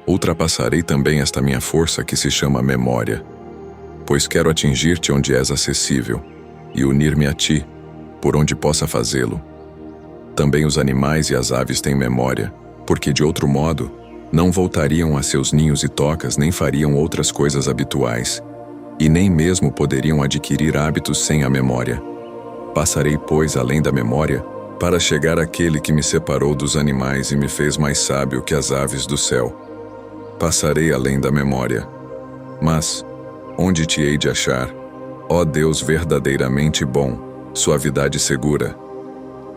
ultrapassarei também esta minha força que se chama memória. Pois quero atingir-te onde és acessível e unir-me a ti, por onde possa fazê-lo. Também os animais e as aves têm memória, porque de outro modo não voltariam a seus ninhos e tocas nem fariam outras coisas habituais, e nem mesmo poderiam adquirir hábitos sem a memória. Passarei, pois, além da memória, para chegar àquele que me separou dos animais e me fez mais sábio que as aves do céu. Passarei além da memória. Mas, onde te hei de achar, ó Deus verdadeiramente bom, suavidade segura?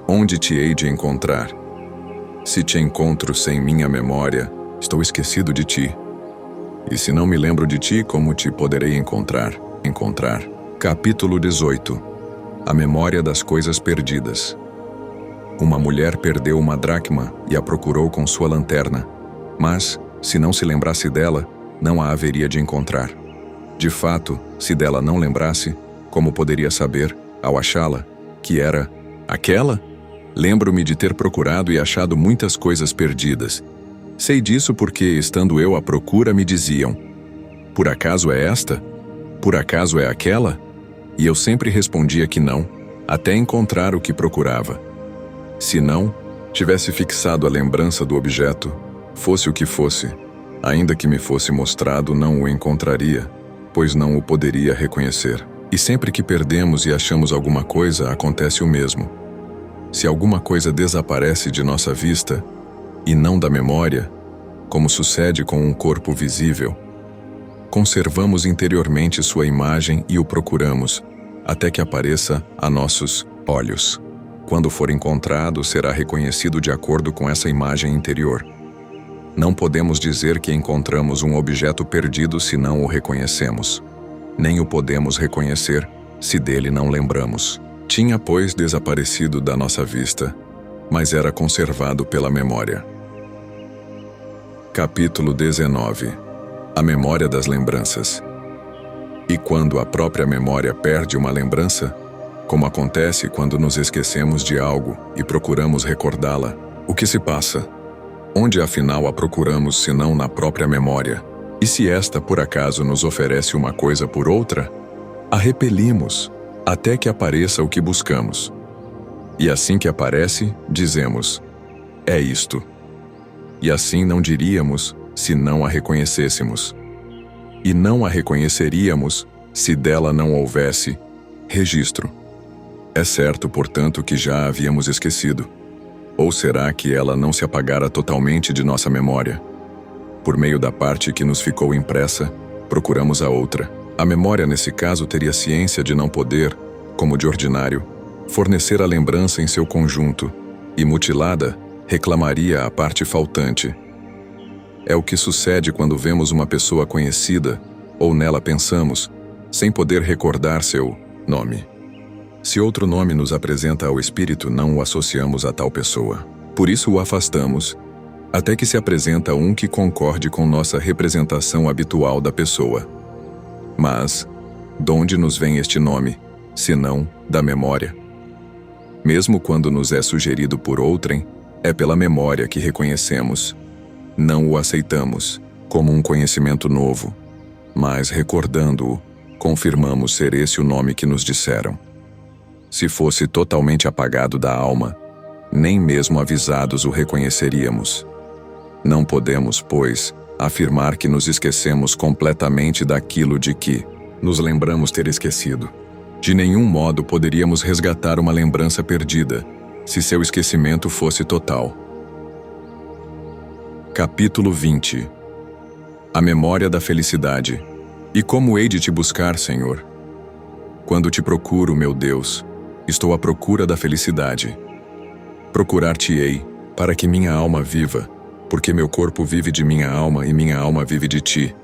Onde te hei de encontrar? Se te encontro sem minha memória, estou esquecido de ti. E se não me lembro de ti, como te poderei encontrar? Capítulo 18. A memória das coisas perdidas. Uma mulher perdeu uma dracma e a procurou com sua lanterna, mas, se não se lembrasse dela, não a haveria de encontrar. De fato, se dela não lembrasse, como poderia saber, ao achá-la, que era aquela? Lembro-me de ter procurado e achado muitas coisas perdidas. Sei disso porque, estando eu à procura, me diziam: por acaso é esta? Por acaso é aquela? E eu sempre respondia que não, até encontrar o que procurava. Se não, tivesse fixado a lembrança do objeto, fosse o que fosse, ainda que me fosse mostrado, não o encontraria, pois não o poderia reconhecer. E sempre que perdemos e achamos alguma coisa, acontece o mesmo. Se alguma coisa desaparece de nossa vista, e não da memória, como sucede com um corpo visível, conservamos interiormente sua imagem e o procuramos, até que apareça a nossos olhos. Quando for encontrado, será reconhecido de acordo com essa imagem interior. Não podemos dizer que encontramos um objeto perdido se não o reconhecemos. Nem o podemos reconhecer se dele não lembramos. Tinha, pois, desaparecido da nossa vista, mas era conservado pela memória. Capítulo 19. A memória das lembranças. E quando a própria memória perde uma lembrança, como acontece quando nos esquecemos de algo e procuramos recordá-la, o que se passa? Onde afinal a procuramos senão na própria memória? E se esta por acaso nos oferece uma coisa por outra, a repelimos, até que apareça o que buscamos. E assim que aparece, dizemos: é isto. E assim não diríamos se não a reconhecêssemos. E não a reconheceríamos se dela não houvesse registro. É certo, portanto, que já a havíamos esquecido. Ou será que ela não se apagara totalmente de nossa memória? Por meio da parte que nos ficou impressa, procuramos a outra. A memória, nesse caso, teria ciência de não poder, como de ordinário, fornecer a lembrança em seu conjunto, e mutilada, reclamaria a parte faltante. É o que sucede quando vemos uma pessoa conhecida, ou nela pensamos, sem poder recordar seu nome. Se outro nome nos apresenta ao espírito, não o associamos a tal pessoa. Por isso o afastamos, até que se apresenta um que concorde com nossa representação habitual da pessoa. Mas, donde nos vem este nome, senão da memória? Mesmo quando nos é sugerido por outrem, é pela memória que reconhecemos. Não o aceitamos como um conhecimento novo, mas recordando-o, confirmamos ser esse o nome que nos disseram. Se fosse totalmente apagado da alma, nem mesmo avisados o reconheceríamos. Não podemos, pois, afirmar que nos esquecemos completamente daquilo de que nos lembramos ter esquecido. De nenhum modo poderíamos resgatar uma lembrança perdida, se seu esquecimento fosse total. Capítulo 20. A memória da felicidade. E como hei de te buscar, Senhor? Quando te procuro, meu Deus, estou à procura da felicidade. Procurar-te-ei, para que minha alma viva, porque meu corpo vive de minha alma e minha alma vive de ti.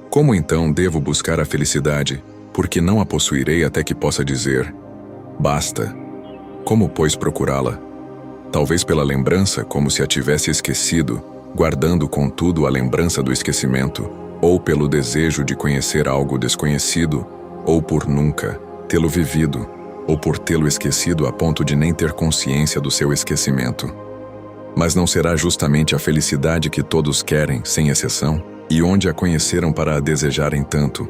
Como então devo buscar a felicidade, porque não a possuirei até que possa dizer: basta. Como, pois, procurá-la? Talvez pela lembrança, como se a tivesse esquecido, guardando contudo a lembrança do esquecimento, ou pelo desejo de conhecer algo desconhecido, ou por nunca tê-lo vivido, ou por tê-lo esquecido a ponto de nem ter consciência do seu esquecimento. Mas não será justamente a felicidade que todos querem, sem exceção? E onde a conheceram para a desejarem tanto?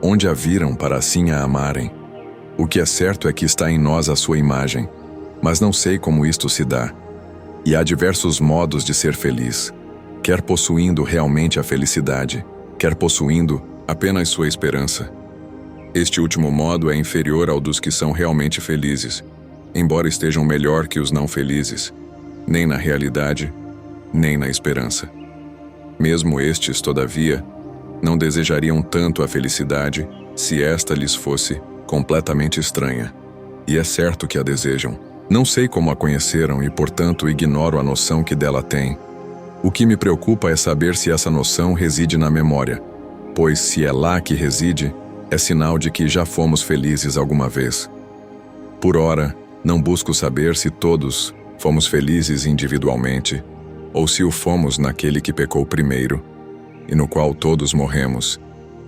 Onde a viram para assim a amarem? O que é certo é que está em nós a sua imagem, mas não sei como isto se dá. E há diversos modos de ser feliz, quer possuindo realmente a felicidade, quer possuindo apenas sua esperança. Este último modo é inferior ao dos que são realmente felizes, embora estejam melhor que os não felizes, nem na realidade, nem na esperança. Mesmo estes, todavia, não desejariam tanto a felicidade se esta lhes fosse completamente estranha. E é certo que a desejam. Não sei como a conheceram e, portanto, ignoro a noção que dela têm. O que me preocupa é saber se essa noção reside na memória, pois se é lá que reside, é sinal de que já fomos felizes alguma vez. Por ora, não busco saber se todos fomos felizes individualmente, ou se o fomos naquele que pecou primeiro, e no qual todos morremos,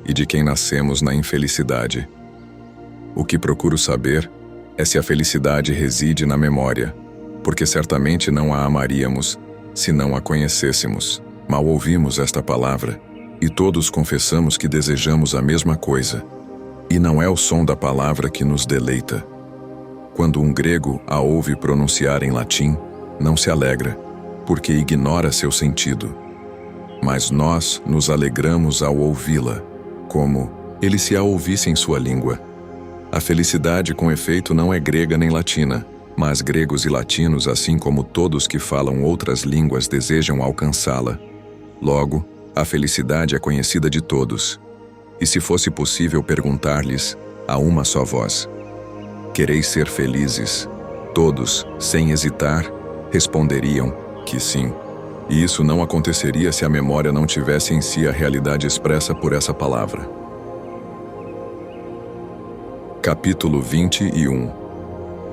e de quem nascemos na infelicidade. O que procuro saber é se a felicidade reside na memória, porque certamente não a amaríamos se não a conhecêssemos. Mal ouvimos esta palavra, e todos confessamos que desejamos a mesma coisa, e não é o som da palavra que nos deleita. Quando um grego a ouve pronunciar em latim, não se alegra, porque ignora seu sentido. Mas nós nos alegramos ao ouvi-la, como ele se a ouvisse em sua língua. A felicidade, com efeito, não é grega nem latina, mas gregos e latinos, assim como todos que falam outras línguas, desejam alcançá-la. Logo, a felicidade é conhecida de todos. E se fosse possível perguntar-lhes, a uma só voz: quereis ser felizes? Todos, sem hesitar, responderiam que sim. E isso não aconteceria se a memória não tivesse em si a realidade expressa por essa palavra. Capítulo 21.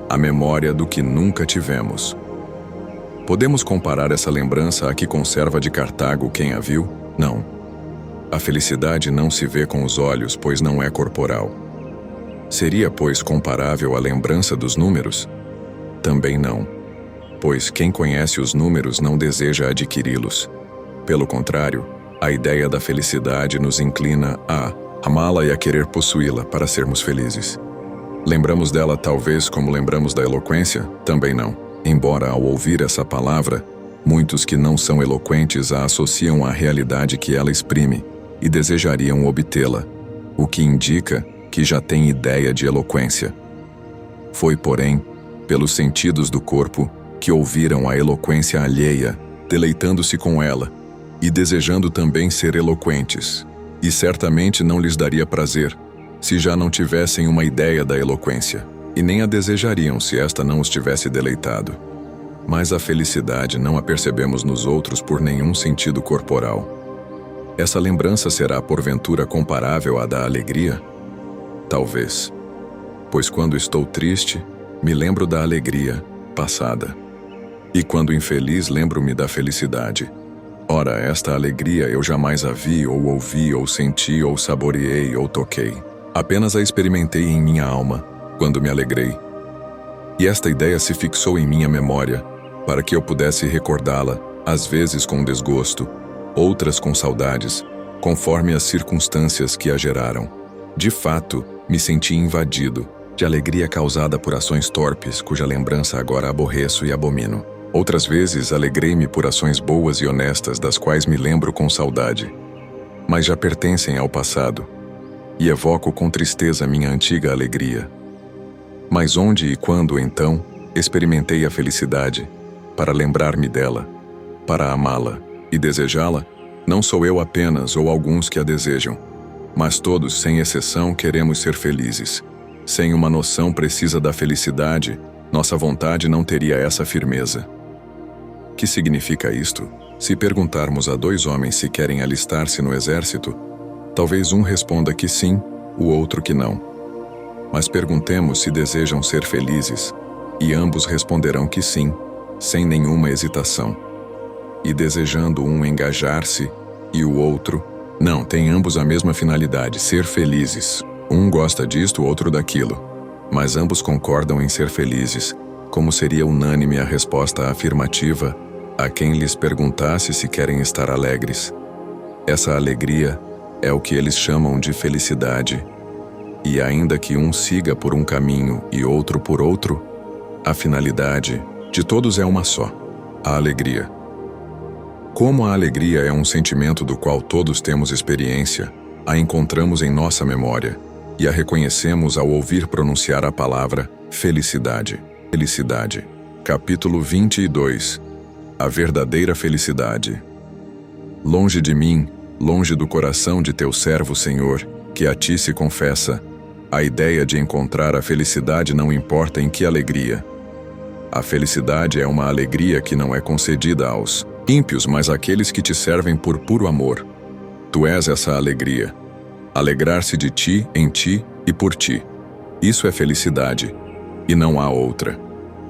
A memória do que nunca tivemos. Podemos comparar essa lembrança à que conserva de Cartago quem a viu? Não. A felicidade não se vê com os olhos, pois não é corporal. Seria, pois, comparável à lembrança dos números? Também não, pois quem conhece os números não deseja adquiri-los. Pelo contrário, a ideia da felicidade nos inclina a amá-la e a querer possuí-la para sermos felizes. Lembramos dela talvez como lembramos da eloquência? Também não, embora ao ouvir essa palavra, muitos que não são eloquentes a associam à realidade que ela exprime e desejariam obtê-la, o que indica que já têm ideia de eloquência. Foi, porém, pelos sentidos do corpo que ouviram a eloquência alheia, deleitando-se com ela e desejando também ser eloquentes, e certamente não lhes daria prazer se já não tivessem uma ideia da eloquência, e nem a desejariam se esta não os tivesse deleitado. Mas a felicidade não a percebemos nos outros por nenhum sentido corporal. Essa lembrança será porventura comparável à da alegria? Talvez. Pois quando estou triste, me lembro da alegria passada. E quando infeliz, lembro-me da felicidade. Ora, esta alegria eu jamais a vi, ou ouvi, ou senti, ou saboreei, ou toquei. Apenas a experimentei em minha alma, quando me alegrei. E esta ideia se fixou em minha memória, para que eu pudesse recordá-la, às vezes com desgosto, outras com saudades, conforme as circunstâncias que a geraram. De fato, me senti invadido, de alegria causada por ações torpes, cuja lembrança agora aborreço e abomino. Outras vezes, alegrei-me por ações boas e honestas, das quais me lembro com saudade, mas já pertencem ao passado. e evoco com tristeza minha antiga alegria. Mas onde e quando, então, experimentei a felicidade, para lembrar-me dela, para amá-la e desejá-la, não sou eu apenas ou alguns que a desejam, mas todos, sem exceção, queremos ser felizes. Sem uma noção precisa da felicidade, nossa vontade não teria essa firmeza. Que significa isto? Se perguntarmos a 2 homens se querem alistar-se no exército, talvez um responda que sim, o outro que não. Mas perguntemos se desejam ser felizes, e ambos responderão que sim, sem nenhuma hesitação. E desejando um engajar-se, e o outro, não, têm ambos a mesma finalidade, ser felizes. Um gosta disto, o outro daquilo. Mas ambos concordam em ser felizes, como seria unânime a resposta afirmativa a quem lhes perguntasse se querem estar alegres. Essa alegria é o que eles chamam de felicidade. E ainda que um siga por um caminho e outro por outro, a finalidade de todos é uma só: a alegria. Como a alegria é um sentimento do qual todos temos experiência, a encontramos em nossa memória e a reconhecemos ao ouvir pronunciar a palavra felicidade. Felicidade. Capítulo 22. A verdadeira felicidade. Longe de mim, longe do coração de teu servo, Senhor, que a ti se confessa, a ideia de encontrar a felicidade não importa em que alegria. A felicidade é uma alegria que não é concedida aos ímpios, mas àqueles que te servem por puro amor. Tu és essa alegria. Alegrar-se de ti, em ti e por ti. Isso é felicidade, e não há outra.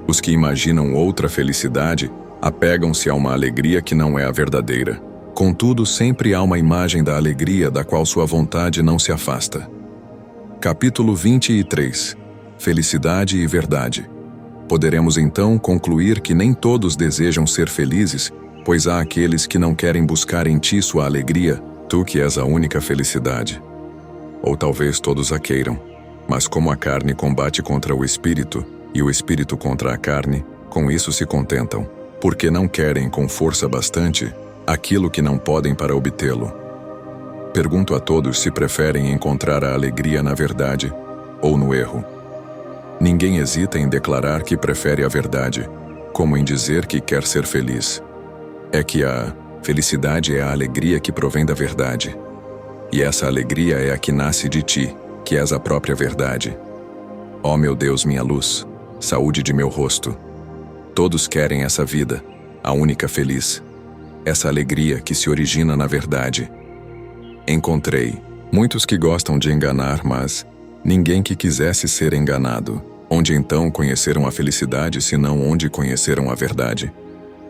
Os que imaginam outra felicidade apegam-se a uma alegria que não é a verdadeira. Contudo, sempre há uma imagem da alegria da qual sua vontade não se afasta. Capítulo 23. Felicidade e verdade. Poderemos então concluir que nem todos desejam ser felizes, pois há aqueles que não querem buscar em ti sua alegria, tu que és a única felicidade. Ou talvez todos a queiram, mas como a carne combate contra o espírito, e o espírito contra a carne, com isso se contentam, porque não querem com força bastante aquilo que não podem para obtê-lo. Pergunto a todos se preferem encontrar a alegria na verdade ou no erro. Ninguém hesita em declarar que prefere a verdade, como em dizer que quer ser feliz. É que a felicidade é a alegria que provém da verdade. E essa alegria é a que nasce de ti, que és a própria verdade. Ó meu Deus, minha luz, saúde de meu rosto. Todos querem essa vida, a única feliz. Essa alegria que se origina na verdade. Encontrei muitos que gostam de enganar, mas ninguém que quisesse ser enganado. Onde então conheceram a felicidade, senão onde conheceram a verdade?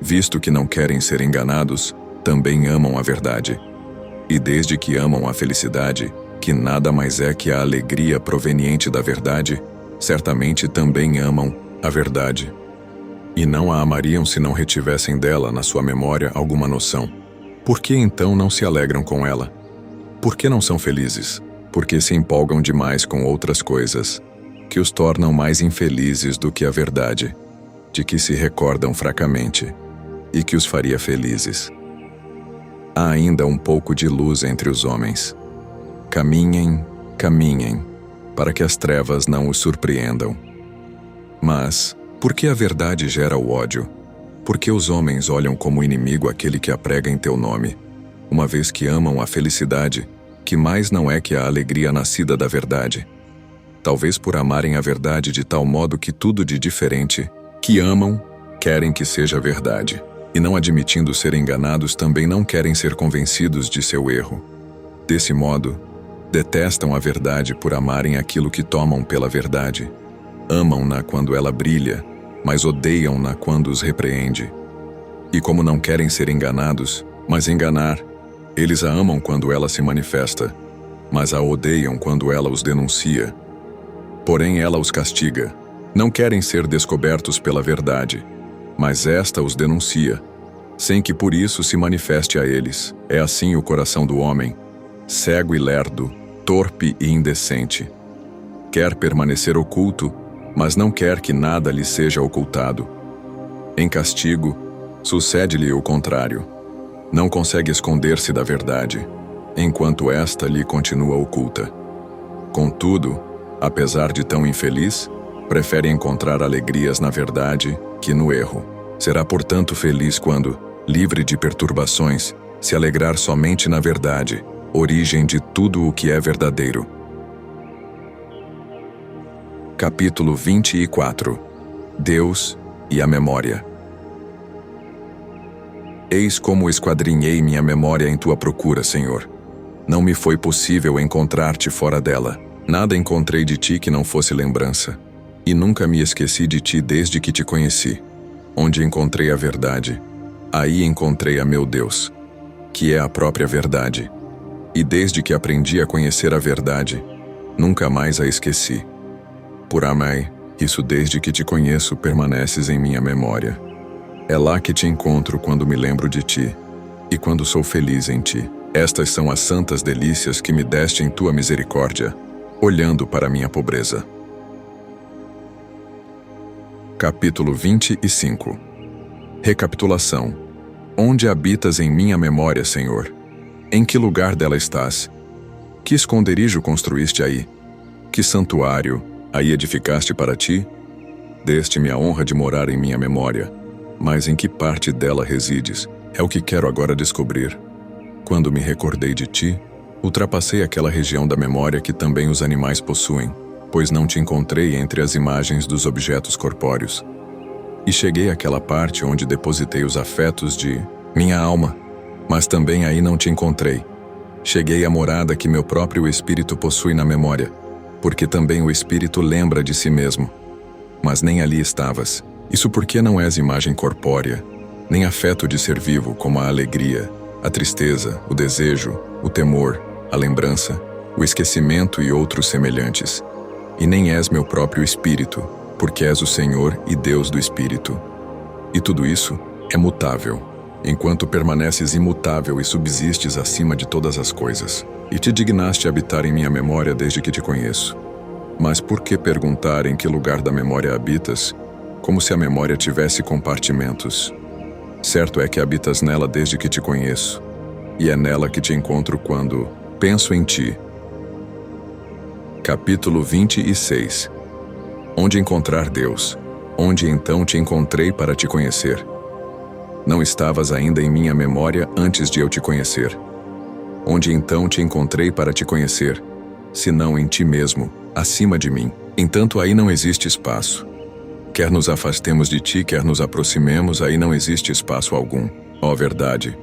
Visto que não querem ser enganados, também amam a verdade. E desde que amam a felicidade, que nada mais é que a alegria proveniente da verdade, certamente também amam a verdade. E não a amariam se não retivessem dela na sua memória alguma noção. Por que então não se alegram com ela? Por que não são felizes? Porque se empolgam demais com outras coisas, que os tornam mais infelizes do que a verdade, de que se recordam fracamente, e que os faria felizes. Há ainda um pouco de luz entre os homens. Caminhem, caminhem, para que as trevas não os surpreendam. Mas, por que a verdade gera o ódio? Por que os homens olham como inimigo aquele que a prega em teu nome, uma vez que amam a felicidade, que mais não é que a alegria nascida da verdade? Talvez por amarem a verdade de tal modo que tudo de diferente, que amam, querem que seja verdade. E não admitindo ser enganados, também não querem ser convencidos de seu erro. Desse modo, detestam a verdade por amarem aquilo que tomam pela verdade. Amam-na quando ela brilha, mas odeiam-na quando os repreende. E como não querem ser enganados, mas enganar, eles a amam quando ela se manifesta, mas a odeiam quando ela os denuncia. Porém ela os castiga. Não querem ser descobertos pela verdade, mas esta os denuncia, sem que por isso se manifeste a eles. É assim o coração do homem, cego e lerdo, torpe e indecente. Quer permanecer oculto, mas não quer que nada lhe seja ocultado. Em castigo, sucede-lhe o contrário. Não consegue esconder-se da verdade, enquanto esta lhe continua oculta. Contudo, apesar de tão infeliz, prefere encontrar alegrias na verdade que no erro. Será, portanto, feliz quando, livre de perturbações, se alegrar somente na verdade, origem de tudo o que é verdadeiro. Capítulo 24. Deus e a memória. Eis como esquadrinhei minha memória em tua procura, Senhor. Não me foi possível encontrar-te fora dela. Nada encontrei de ti que não fosse lembrança. E nunca me esqueci de ti desde que te conheci. Onde encontrei a verdade, aí encontrei a meu Deus, que é a própria verdade. E desde que aprendi a conhecer a verdade, nunca mais a esqueci. Por amai, isso desde que te conheço permaneces em minha memória. É lá que te encontro quando me lembro de ti, e quando sou feliz em ti. Estas são as santas delícias que me deste em tua misericórdia, olhando para minha pobreza. Capítulo 25. Recapitulação. Onde habitas em minha memória, Senhor? Em que lugar dela estás? Que esconderijo construíste aí? Que santuário aí edificaste para ti? Deste-me a honra de morar em minha memória, mas em que parte dela resides? É o que quero agora descobrir. Quando me recordei de ti, ultrapassei aquela região da memória que também os animais possuem, pois não te encontrei entre as imagens dos objetos corpóreos. E cheguei àquela parte onde depositei os afetos de minha alma, mas também aí não te encontrei. Cheguei à morada que meu próprio espírito possui na memória, porque também o espírito lembra de si mesmo. Mas nem ali estavas. Isso porque não és imagem corpórea, nem afeto de ser vivo como a alegria, a tristeza, o desejo, o temor, a lembrança, o esquecimento e outros semelhantes. E nem és meu próprio espírito, porque és o Senhor e Deus do espírito. E tudo isso é mutável, enquanto permaneces imutável e subsistes acima de todas as coisas. E te dignaste habitar em minha memória desde que te conheço. Mas por que perguntar em que lugar da memória habitas, como se a memória tivesse compartimentos? Certo é que habitas nela desde que te conheço, e é nela que te encontro quando penso em ti. Capítulo 26. Onde encontrar Deus? Onde então te encontrei para te conhecer? Não estavas ainda em minha memória antes de eu te conhecer. Onde então te encontrei para te conhecer, senão em ti mesmo, acima de mim? Entanto, aí não existe espaço. Quer nos afastemos de ti, quer nos aproximemos, aí não existe espaço algum. Ó verdade,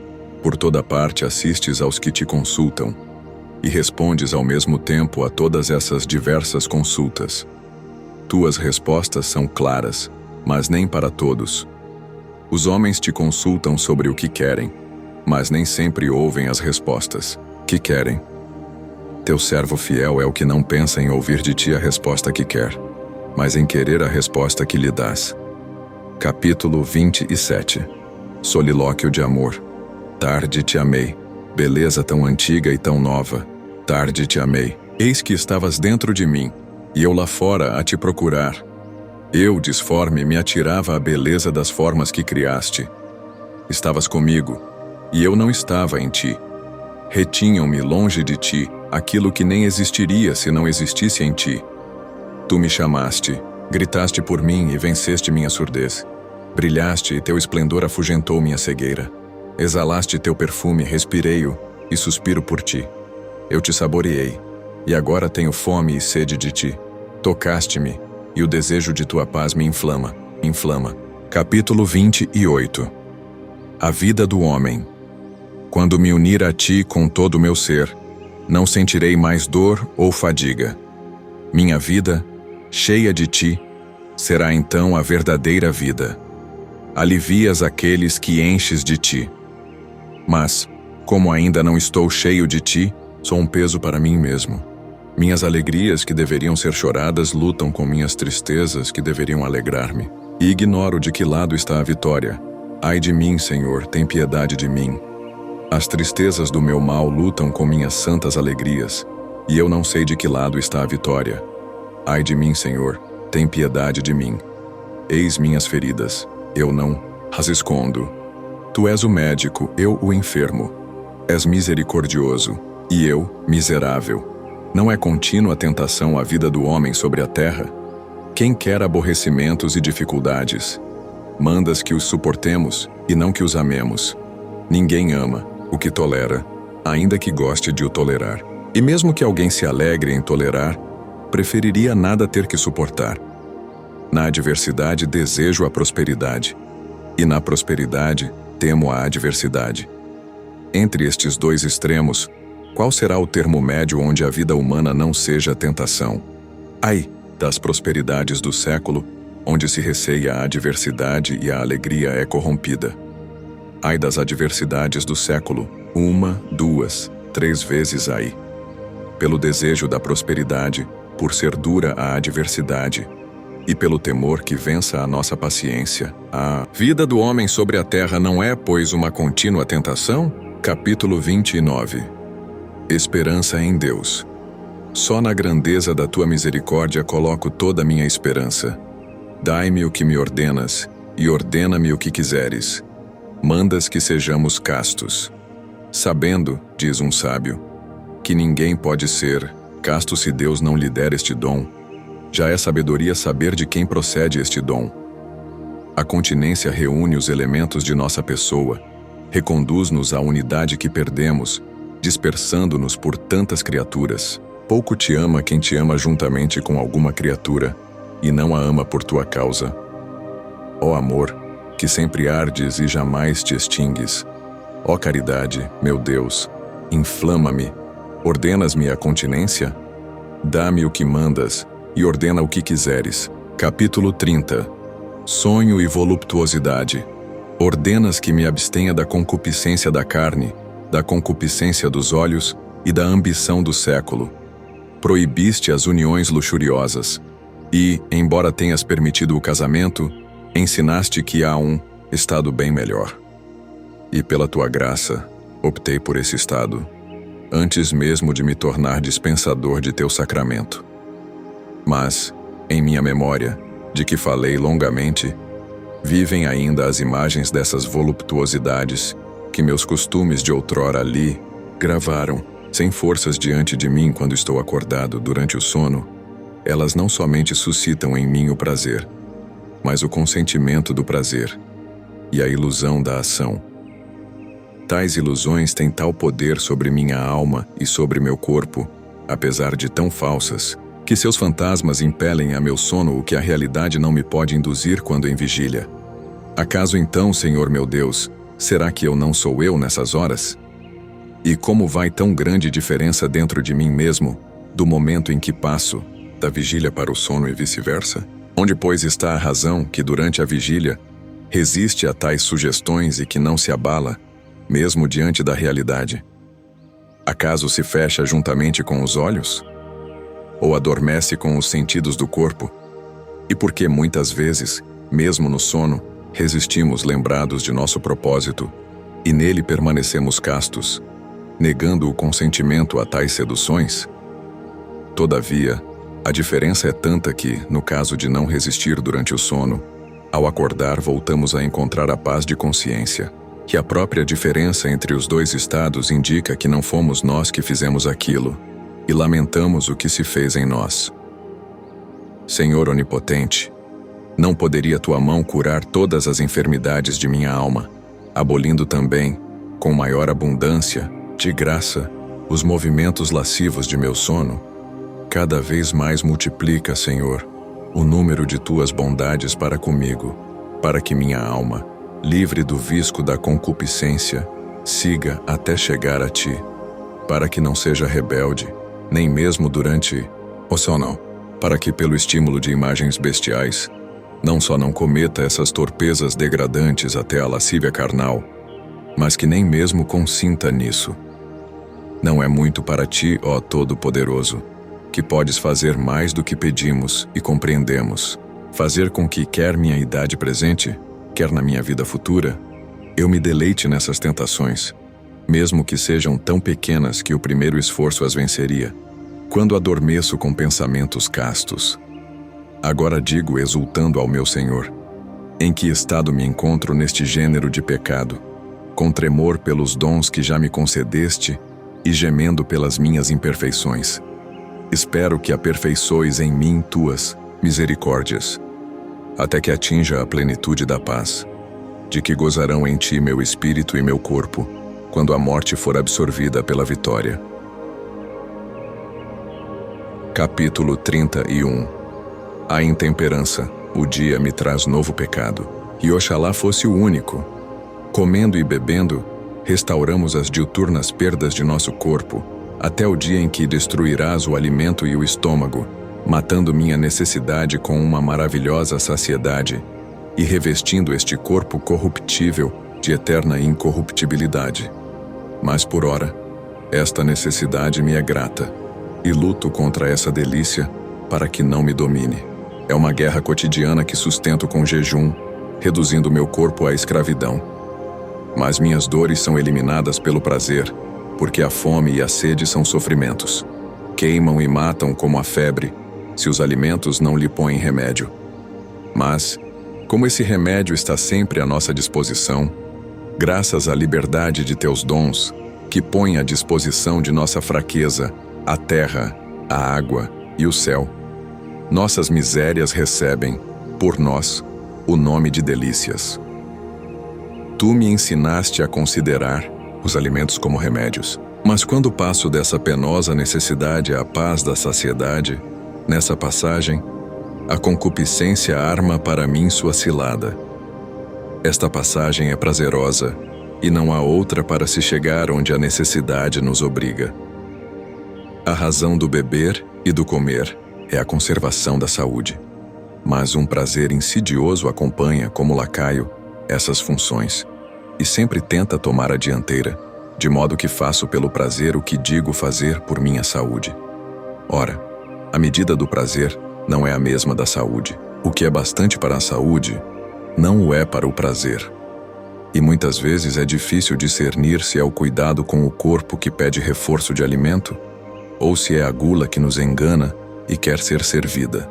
por toda parte assistes aos que te consultam, e respondes ao mesmo tempo a todas essas diversas consultas. Tuas respostas são claras, mas nem para todos. Os homens te consultam sobre o que querem, mas nem sempre ouvem as respostas que querem. Teu servo fiel é o que não pensa em ouvir de ti a resposta que quer, mas em querer a resposta que lhe dás. Capítulo 27. Solilóquio de amor. Tarde te amei, beleza tão antiga e tão nova. Tarde te amei, eis que estavas dentro de mim, e eu lá fora a te procurar. Eu, disforme, me atirava à beleza das formas que criaste. Estavas comigo, e eu não estava em ti. Retinham-me longe de ti aquilo que nem existiria se não existisse em ti. Tu me chamaste, gritaste por mim e venceste minha surdez. Brilhaste e teu esplendor afugentou minha cegueira. Exalaste teu perfume, respirei-o e suspiro por ti. Eu te saboreei, e agora tenho fome e sede de ti. Tocaste-me, e o desejo de tua paz me inflama. Capítulo 28. A vida do homem. Quando me unir a ti com todo o meu ser, não sentirei mais dor ou fadiga. Minha vida, cheia de ti, será então a verdadeira vida. Alivias aqueles que enches de ti. Mas, como ainda não estou cheio de ti, sou um peso para mim mesmo. Minhas alegrias que deveriam ser choradas lutam com minhas tristezas que deveriam alegrar-me. E ignoro de que lado está a vitória. Ai de mim, Senhor, tem piedade de mim. As tristezas do meu mal lutam com minhas santas alegrias, e eu não sei de que lado está a vitória. Ai de mim, Senhor, tem piedade de mim. Eis minhas feridas, eu não as escondo. Tu és o médico, eu o enfermo. És misericordioso, e eu, miserável. Não é contínua tentação a vida do homem sobre a terra? Quem quer aborrecimentos e dificuldades? Mandas que os suportemos e não que os amemos. Ninguém ama o que tolera, ainda que goste de o tolerar. E mesmo que alguém se alegre em tolerar, preferiria nada ter que suportar. Na adversidade desejo a prosperidade, e na prosperidade temo a adversidade. Entre estes dois extremos, qual será o termo médio onde a vida humana não seja tentação? Ai das prosperidades do século, onde se receia a adversidade e a alegria é corrompida. Ai das adversidades do século, 1, 2, 3 vezes ai. Pelo desejo da prosperidade, por ser dura a adversidade, e pelo temor que vença a nossa paciência. A vida do homem sobre a terra não é, pois, uma contínua tentação? Capítulo 29. Esperança em Deus. Só na grandeza da tua misericórdia coloco toda a minha esperança. Dai-me o que me ordenas, e ordena-me o que quiseres. Mandas que sejamos castos. Sabendo, diz um sábio, que ninguém pode ser casto se Deus não lhe der este dom, já é sabedoria saber de quem procede este dom. A continência reúne os elementos de nossa pessoa, reconduz-nos à unidade que perdemos, dispersando-nos por tantas criaturas. Pouco te ama quem te ama juntamente com alguma criatura, e não a ama por tua causa. Ó amor, que sempre ardes e jamais te extingues. Ó caridade, meu Deus, inflama-me. Ordenas-me a continência? Dá-me o que mandas, e ordena o que quiseres. Capítulo 30. Sonho e voluptuosidade. Ordenas que me abstenha da concupiscência da carne, da concupiscência dos olhos e da ambição do século. Proibiste as uniões luxuriosas. E, embora tenhas permitido o casamento, ensinaste que há um estado bem melhor. E pela tua graça, optei por esse estado, antes mesmo de me tornar dispensador de teu sacramento. Mas, em minha memória, de que falei longamente, vivem ainda as imagens dessas voluptuosidades que meus costumes de outrora ali gravaram, sem forças diante de mim quando estou acordado durante o sono. Elas não somente suscitam em mim o prazer, mas o consentimento do prazer e a ilusão da ação. Tais ilusões têm tal poder sobre minha alma e sobre meu corpo, apesar de tão falsas, que seus fantasmas impelem a meu sono o que a realidade não me pode induzir quando em vigília. Acaso então, Senhor meu Deus, será que eu não sou eu nessas horas? E como vai tão grande diferença dentro de mim mesmo, do momento em que passo da vigília para o sono e vice-versa? Onde, pois, está a razão que durante a vigília resiste a tais sugestões e que não se abala, mesmo diante da realidade? Acaso se fecha juntamente com os olhos? Ou adormece com os sentidos do corpo? E por que muitas vezes, mesmo no sono, resistimos lembrados de nosso propósito, e nele permanecemos castos, negando o consentimento a tais seduções? Todavia, a diferença é tanta que, no caso de não resistir durante o sono, ao acordar voltamos a encontrar a paz de consciência, que a própria diferença entre os dois estados indica que não fomos nós que fizemos aquilo, e lamentamos o que se fez em nós. Senhor onipotente, não poderia tua mão curar todas as enfermidades de minha alma, abolindo também, com maior abundância, de graça, os movimentos lascivos de meu sono? Cada vez mais multiplica, Senhor, o número de tuas bondades para comigo, para que minha alma, livre do visco da concupiscência, siga até chegar a ti, para que não seja rebelde, nem mesmo durante o sono, para que pelo estímulo de imagens bestiais, não só não cometa essas torpezas degradantes até a lascívia carnal, mas que nem mesmo consinta nisso. Não é muito para ti, ó Todo-Poderoso, que podes fazer mais do que pedimos e compreendemos, fazer com que, quer minha idade presente, quer na minha vida futura, eu me deleite nessas tentações, mesmo que sejam tão pequenas que o primeiro esforço as venceria, quando adormeço com pensamentos castos. Agora digo, exultando ao meu Senhor, em que estado me encontro neste gênero de pecado, com tremor pelos dons que já me concedeste e gemendo pelas minhas imperfeições. Espero que aperfeiçoes em mim tuas misericórdias, até que atinja a plenitude da paz, de que gozarão em ti meu espírito e meu corpo, quando a morte for absorvida pela vitória. Capítulo 31. A intemperança, o dia me traz novo pecado, e oxalá fosse o único. Comendo e bebendo, restauramos as diuturnas perdas de nosso corpo, até o dia em que destruirás o alimento e o estômago, matando minha necessidade com uma maravilhosa saciedade, e revestindo este corpo corruptível de eterna incorruptibilidade. Mas por ora, esta necessidade me é grata, e luto contra essa delícia para que não me domine. É uma guerra cotidiana que sustento com jejum, reduzindo meu corpo à escravidão. Mas minhas dores são eliminadas pelo prazer, porque a fome e a sede são sofrimentos. Queimam e matam como a febre, se os alimentos não lhe põem remédio. Mas, como esse remédio está sempre à nossa disposição, graças à liberdade de teus dons, que põe à disposição de nossa fraqueza a terra, a água e o céu, nossas misérias recebem, por nós, o nome de delícias. Tu me ensinaste a considerar os alimentos como remédios. Mas quando passo dessa penosa necessidade à paz da saciedade, nessa passagem, a concupiscência arma para mim sua cilada. Esta passagem é prazerosa, e não há outra para se chegar onde a necessidade nos obriga. A razão do beber e do comer é a conservação da saúde. Mas um prazer insidioso acompanha, como lacaio, essas funções, e sempre tenta tomar a dianteira, de modo que faço pelo prazer o que digo fazer por minha saúde. Ora, a medida do prazer não é a mesma da saúde. O que é bastante para a saúde, não o é para o prazer. E muitas vezes é difícil discernir se é o cuidado com o corpo que pede reforço de alimento, ou se é a gula que nos engana e quer ser servida.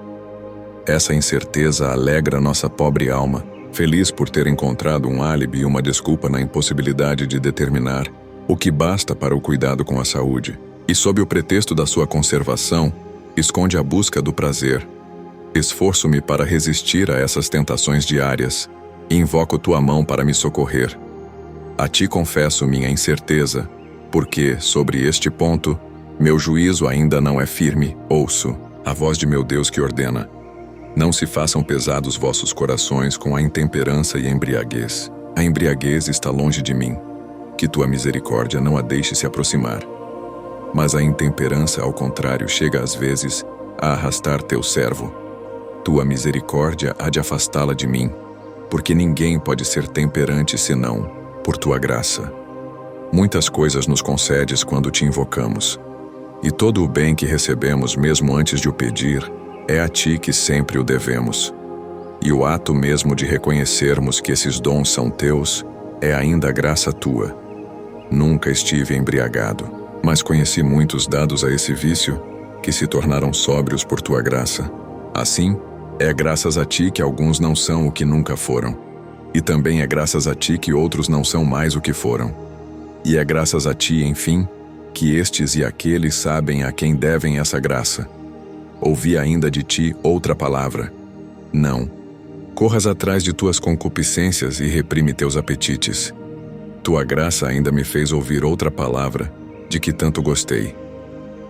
Essa incerteza alegra nossa pobre alma, feliz por ter encontrado um álibi e uma desculpa na impossibilidade de determinar o que basta para o cuidado com a saúde, e sob o pretexto da sua conservação, esconde a busca do prazer. Esforço-me para resistir a essas tentações diárias, e invoco tua mão para me socorrer. A ti confesso minha incerteza, porque, sobre este ponto, meu juízo ainda não é firme. Ouço a voz de meu Deus que ordena: não se façam pesados vossos corações com a intemperança e a embriaguez. A embriaguez está longe de mim, que tua misericórdia não a deixe se aproximar. Mas a intemperança, ao contrário, chega às vezes a arrastar teu servo. Tua misericórdia há de afastá-la de mim, porque ninguém pode ser temperante senão por tua graça. Muitas coisas nos concedes quando te invocamos, e todo o bem que recebemos mesmo antes de o pedir, é a ti que sempre o devemos. E o ato mesmo de reconhecermos que esses dons são teus, é ainda graça tua. Nunca estive embriagado, mas conheci muitos dados a esse vício, que se tornaram sóbrios por tua graça. Assim, é graças a ti que alguns não são o que nunca foram. E também é graças a ti que outros não são mais o que foram. E é graças a ti, enfim, que estes e aqueles sabem a quem devem essa graça. Ouvi ainda de ti outra palavra: não. Corras atrás de tuas concupiscências e reprime teus apetites. Tua graça ainda me fez ouvir outra palavra, de que tanto gostei: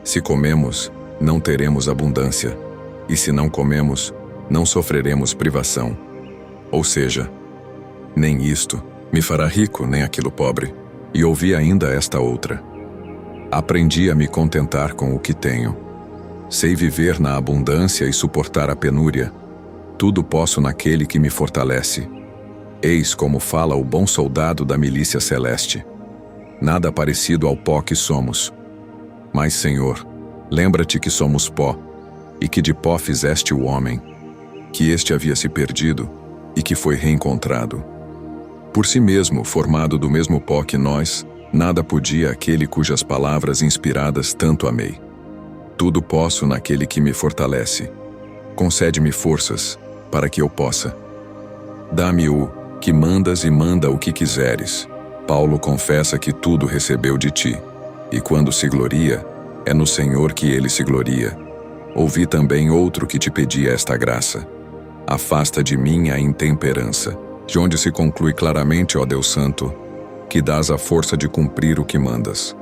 se comemos, não teremos abundância, e se não comemos, não sofreremos privação. Ou seja, nem isto me fará rico, nem aquilo pobre. E ouvi ainda esta outra: aprendi a me contentar com o que tenho. Sei viver na abundância e suportar a penúria. Tudo posso naquele que me fortalece. Eis como fala o bom soldado da milícia celeste. Nada parecido ao pó que somos. Mas, Senhor, lembra-te que somos pó, e que de pó fizeste o homem, que este havia se perdido, e que foi reencontrado. Por si mesmo, formado do mesmo pó que nós, nada podia aquele cujas palavras inspiradas tanto amei. Tudo posso naquele que me fortalece. Concede-me forças, para que eu possa. Dá-me o que mandas e manda o que quiseres. Paulo confessa que tudo recebeu de ti, e quando se gloria, é no Senhor que ele se gloria. ouvi também outro que te pedia esta graça. Afasta de mim a intemperança, de onde se conclui claramente, ó Deus Santo, que dás a força de cumprir o que mandas.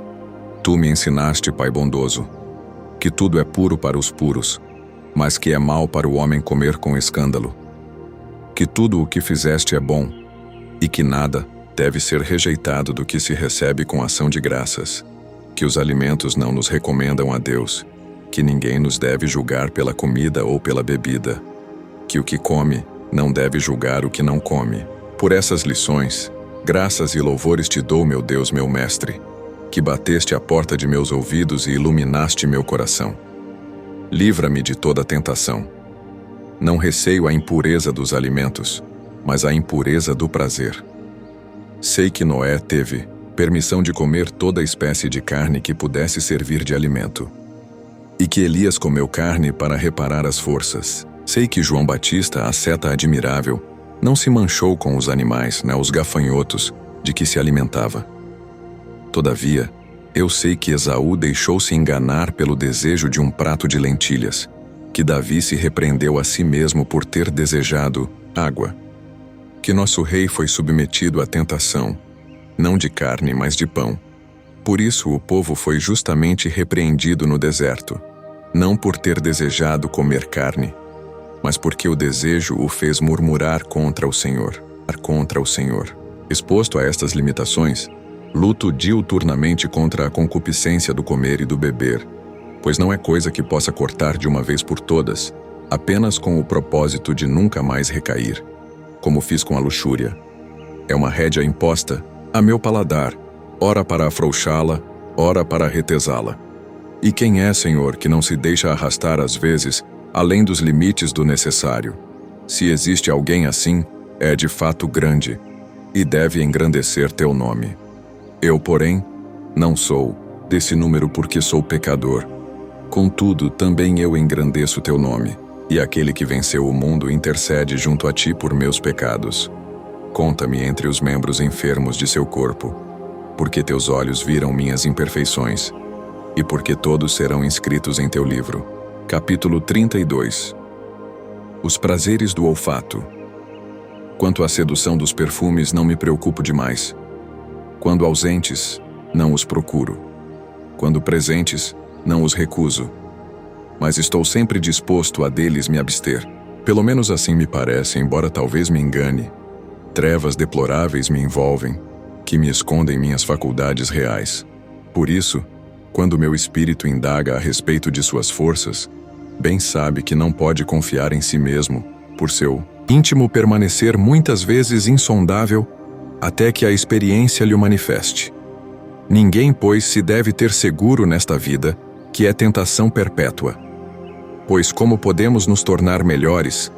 Tu me ensinaste, Pai bondoso, que tudo é puro para os puros, mas que é mal para o homem comer com escândalo. Que tudo o que fizeste é bom, e que nada deve ser rejeitado do que se recebe com ação de graças. Que os alimentos não nos recomendam a Deus, que ninguém nos deve julgar pela comida ou pela bebida, que o que come não deve julgar o que não come. Por essas lições, graças e louvores te dou, meu Deus, meu Mestre, que bateste a porta de meus ouvidos e iluminaste meu coração. Livra-me de toda tentação. Não receio a impureza dos alimentos, mas a impureza do prazer. Sei que Noé teve permissão de comer toda espécie de carne que pudesse servir de alimento, e que Elias comeu carne para reparar as forças. Sei que João Batista, asceta admirável, não se manchou com os animais, os gafanhotos, de que se alimentava. Todavia, eu sei que Esaú deixou-se enganar pelo desejo de um prato de lentilhas, que Davi se repreendeu a si mesmo por ter desejado água. Que nosso rei foi submetido à tentação, não de carne, mas de pão. Por isso o povo foi justamente repreendido no deserto, não por ter desejado comer carne, mas porque o desejo o fez murmurar contra o Senhor. Exposto a estas limitações, luto diuturnamente contra a concupiscência do comer e do beber, pois não é coisa que possa cortar de uma vez por todas, apenas com o propósito de nunca mais recair, como fiz com a luxúria. É uma rédea imposta a meu paladar, ora para afrouxá-la, ora para retesá-la. E quem é, Senhor, que não se deixa arrastar às vezes além dos limites do necessário? Se existe alguém assim, é de fato grande, e deve engrandecer teu nome. Eu, porém, não sou desse número porque sou pecador. Contudo, também eu engrandeço teu nome, e aquele que venceu o mundo intercede junto a ti por meus pecados. Conta-me entre os membros enfermos de seu corpo, porque teus olhos viram minhas imperfeições, e porque todos serão inscritos em teu livro. Capítulo 32. Os prazeres do olfato. Quanto à sedução dos perfumes, não me preocupo demais. Quando ausentes, não os procuro. Quando presentes, não os recuso. Mas estou sempre disposto a deles me abster. Pelo menos assim me parece, embora talvez me engane. Trevas deploráveis me envolvem, que me escondem minhas faculdades reais. Por isso, quando meu espírito indaga a respeito de suas forças, bem sabe que não pode confiar em si mesmo, por seu íntimo permanecer muitas vezes insondável, até que a experiência lhe o manifeste. Ninguém, pois, se deve ter seguro nesta vida, que é tentação perpétua. Pois como podemos nos tornar melhores,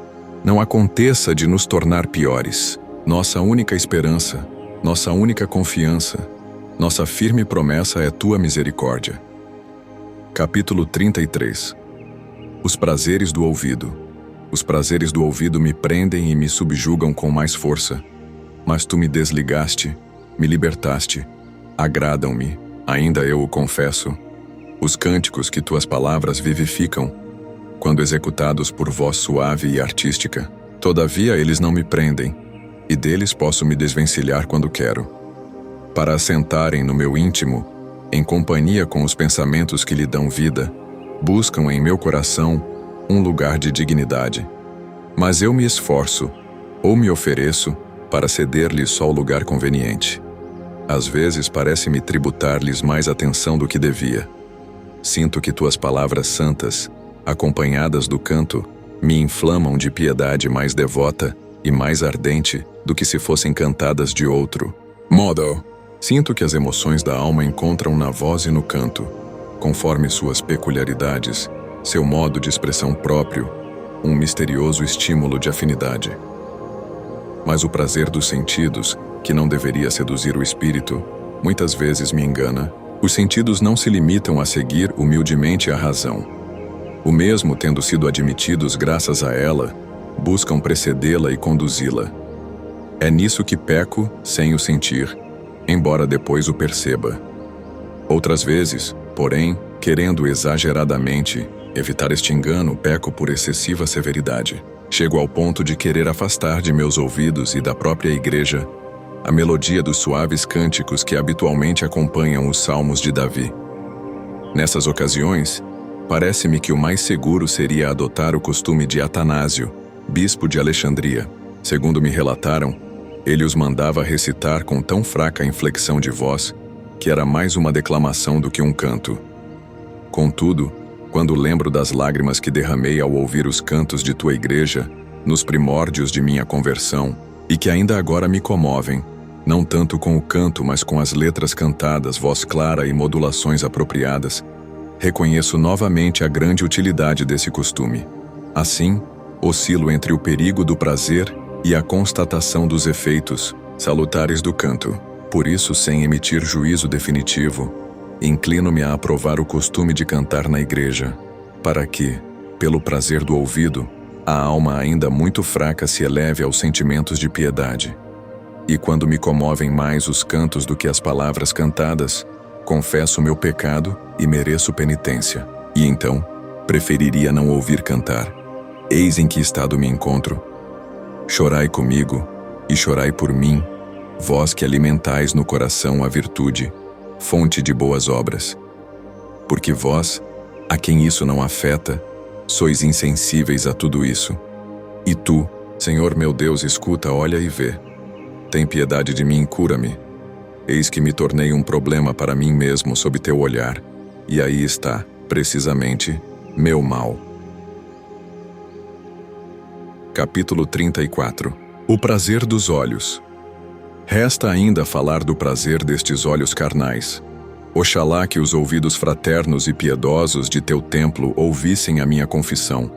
não aconteça de nos tornar piores. Nossa única esperança, nossa única confiança, nossa firme promessa é tua misericórdia. Capítulo 33. Os prazeres do ouvido. Os prazeres do ouvido me prendem e me subjugam com mais força. Mas tu me desligaste, me libertaste, agradam-me, ainda eu o confesso, os cânticos que tuas palavras vivificam, quando executados por voz suave e artística. Todavia eles não me prendem, e deles posso me desvencilhar quando quero, para assentarem no meu íntimo, em companhia com os pensamentos que lhe dão vida, buscam em meu coração um lugar de dignidade. Mas eu me esforço, ou me ofereço, para ceder-lhes só o lugar conveniente. Às vezes parece-me tributar-lhes mais atenção do que devia. Sinto que tuas palavras santas, acompanhadas do canto, me inflamam de piedade mais devota e mais ardente do que se fossem cantadas de outro modo. Sinto que as emoções da alma encontram na voz e no canto, conforme suas peculiaridades, seu modo de expressão próprio, um misterioso estímulo de afinidade. Mas o prazer dos sentidos, que não deveria seduzir o espírito, muitas vezes me engana. Os sentidos não se limitam a seguir humildemente a razão. O mesmo tendo sido admitidos graças a ela, buscam precedê-la e conduzi-la. É nisso que peco sem o sentir, embora depois o perceba. Outras vezes, porém, querendo exageradamente, evitar este engano, peco por excessiva severidade. Chego ao ponto de querer afastar de meus ouvidos e da própria igreja a melodia dos suaves cânticos que habitualmente acompanham os salmos de Davi. Nessas ocasiões, parece-me que o mais seguro seria adotar o costume de Atanásio, bispo de Alexandria. Segundo me relataram, ele os mandava recitar com tão fraca inflexão de voz que era mais uma declamação do que um canto. Contudo, quando lembro das lágrimas que derramei ao ouvir os cantos de tua igreja, nos primórdios de minha conversão, e que ainda agora me comovem, não tanto com o canto, mas com as letras cantadas, voz clara e modulações apropriadas, reconheço novamente a grande utilidade desse costume. Assim, oscilo entre o perigo do prazer e a constatação dos efeitos salutares do canto. Por isso, sem emitir juízo definitivo, inclino-me a aprovar o costume de cantar na igreja, para que, pelo prazer do ouvido, a alma ainda muito fraca se eleve aos sentimentos de piedade. E quando me comovem mais os cantos do que as palavras cantadas, confesso meu pecado e mereço penitência. E então, preferiria não ouvir cantar. Eis em que estado me encontro. Chorai comigo, e chorai por mim, vós que alimentais no coração a virtude, fonte de boas obras. Porque vós, a quem isso não afeta, sois insensíveis a tudo isso. E tu, Senhor meu Deus, escuta, olha e vê. Tem piedade de mim, cura-me. Eis que me tornei um problema para mim mesmo sob teu olhar, e aí está, precisamente, meu mal. Capítulo 34. O prazer dos olhos. Resta ainda falar do prazer destes olhos carnais. Oxalá que os ouvidos fraternos e piedosos de teu templo ouvissem a minha confissão,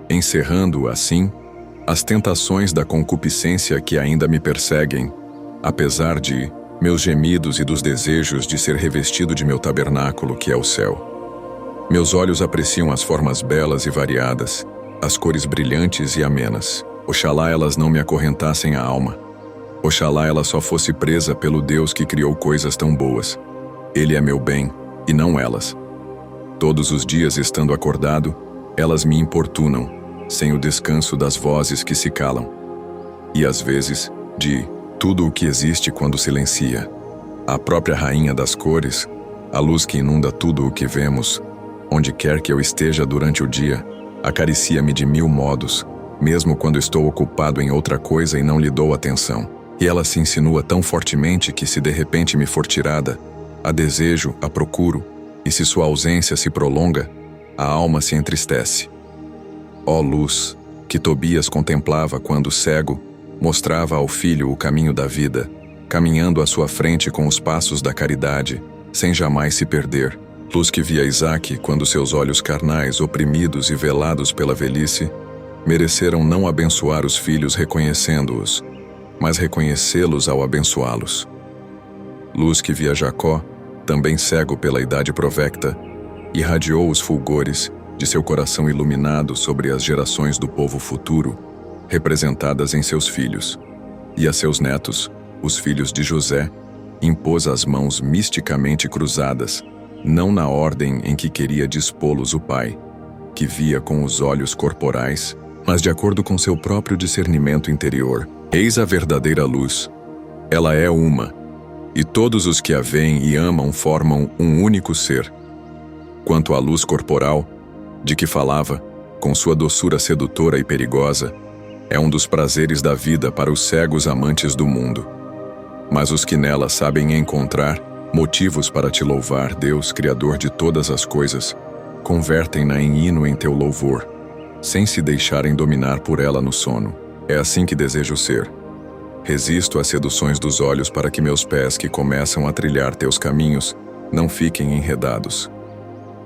encerrando, assim, as tentações da concupiscência que ainda me perseguem, apesar de meus gemidos e dos desejos de ser revestido de meu tabernáculo, que é o céu. Meus olhos apreciam as formas belas e variadas, as cores brilhantes e amenas. Oxalá elas não me acorrentassem a alma. Oxalá ela só fosse presa pelo Deus que criou coisas tão boas. Ele é meu bem, e não elas. Todos os dias, estando acordado, elas me importunam, sem o descanso das vozes que se calam. E às vezes, de tudo o que existe quando silencia. A própria rainha das cores, a luz que inunda tudo o que vemos, onde quer que eu esteja durante o dia, acaricia-me de mil modos, mesmo quando estou ocupado em outra coisa e não lhe dou atenção. E ela se insinua tão fortemente que, se de repente me for tirada, a desejo, a procuro, e se sua ausência se prolonga, a alma se entristece. Ó luz, que Tobias contemplava quando, cego, mostrava ao filho o caminho da vida, caminhando à sua frente com os passos da caridade, sem jamais se perder. Luz que via Isaque quando seus olhos carnais, oprimidos e velados pela velhice, mereceram não abençoar os filhos reconhecendo-os, mas reconhecê-los ao abençoá-los. Luz que via Jacó, também cego pela idade provecta, irradiou os fulgores de seu coração iluminado sobre as gerações do povo futuro, representadas em seus filhos, e a seus netos, os filhos de José, impôs as mãos misticamente cruzadas, não na ordem em que queria dispô-los o pai, que via com os olhos corporais, mas de acordo com seu próprio discernimento interior. Eis a verdadeira luz. Ela é uma, e todos os que a veem e amam formam um único ser. Quanto à luz corporal, de que falava, com sua doçura sedutora e perigosa, é um dos prazeres da vida para os cegos amantes do mundo. Mas os que nela sabem encontrar motivos para te louvar, Deus, Criador de todas as coisas, convertem-na em hino em teu louvor, sem se deixarem dominar por ela no sono. É assim que desejo ser. Resisto às seduções dos olhos para que meus pés, que começam a trilhar teus caminhos, não fiquem enredados.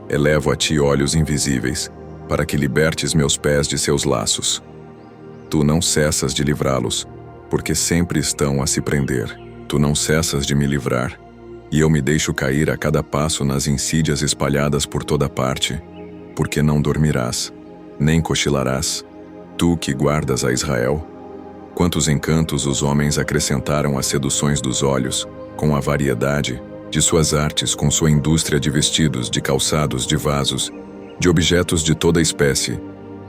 Elevo a ti olhos invisíveis, para que libertes meus pés de seus laços. Tu não cessas de livrá-los, porque sempre estão a se prender. Tu não cessas de me livrar, e eu me deixo cair a cada passo nas insídias espalhadas por toda parte, porque não dormirás, nem cochilarás, tu que guardas a Israel. Quantos encantos os homens acrescentaram às seduções dos olhos, com a variedade de suas artes, com sua indústria de vestidos, de calçados, de vasos, de objetos de toda espécie,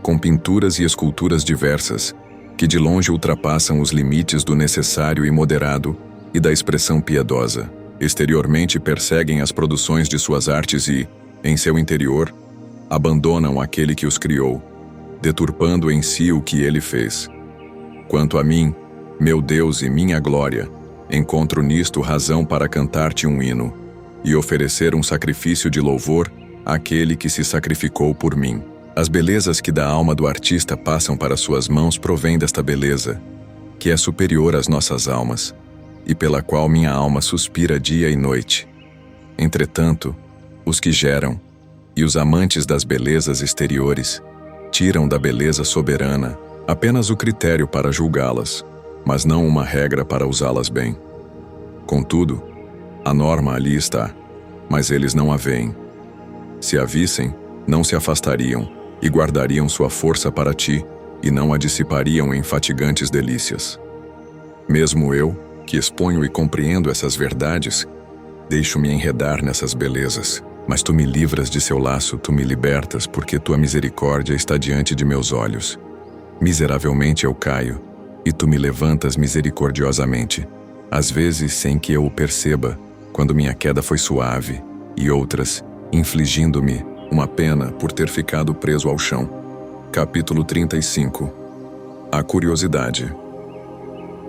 com pinturas e esculturas diversas, que de longe ultrapassam os limites do necessário e moderado e da expressão piedosa. Exteriormente perseguem as produções de suas artes e, em seu interior, abandonam aquele que os criou, deturpando em si o que ele fez. Quanto a mim, meu Deus e minha glória, encontro nisto razão para cantar-te um hino e oferecer um sacrifício de louvor àquele que se sacrificou por mim. As belezas que da alma do artista passam para suas mãos provêm desta beleza, que é superior às nossas almas, e pela qual minha alma suspira dia e noite. Entretanto, os que geram, e os amantes das belezas exteriores, tiram da beleza soberana apenas o critério para julgá-las, mas não uma regra para usá-las bem. Contudo, a norma ali está, mas eles não a veem. Se a vissem, não se afastariam e guardariam sua força para ti e não a dissipariam em fatigantes delícias. Mesmo eu, que exponho e compreendo essas verdades, deixo-me enredar nessas belezas, mas tu me livras de seu laço, tu me libertas, porque tua misericórdia está diante de meus olhos. Miseravelmente eu caio, e tu me levantas misericordiosamente, às vezes sem que eu o perceba, quando minha queda foi suave, e outras, infligindo-me uma pena por ter ficado preso ao chão. Capítulo 35. A curiosidade.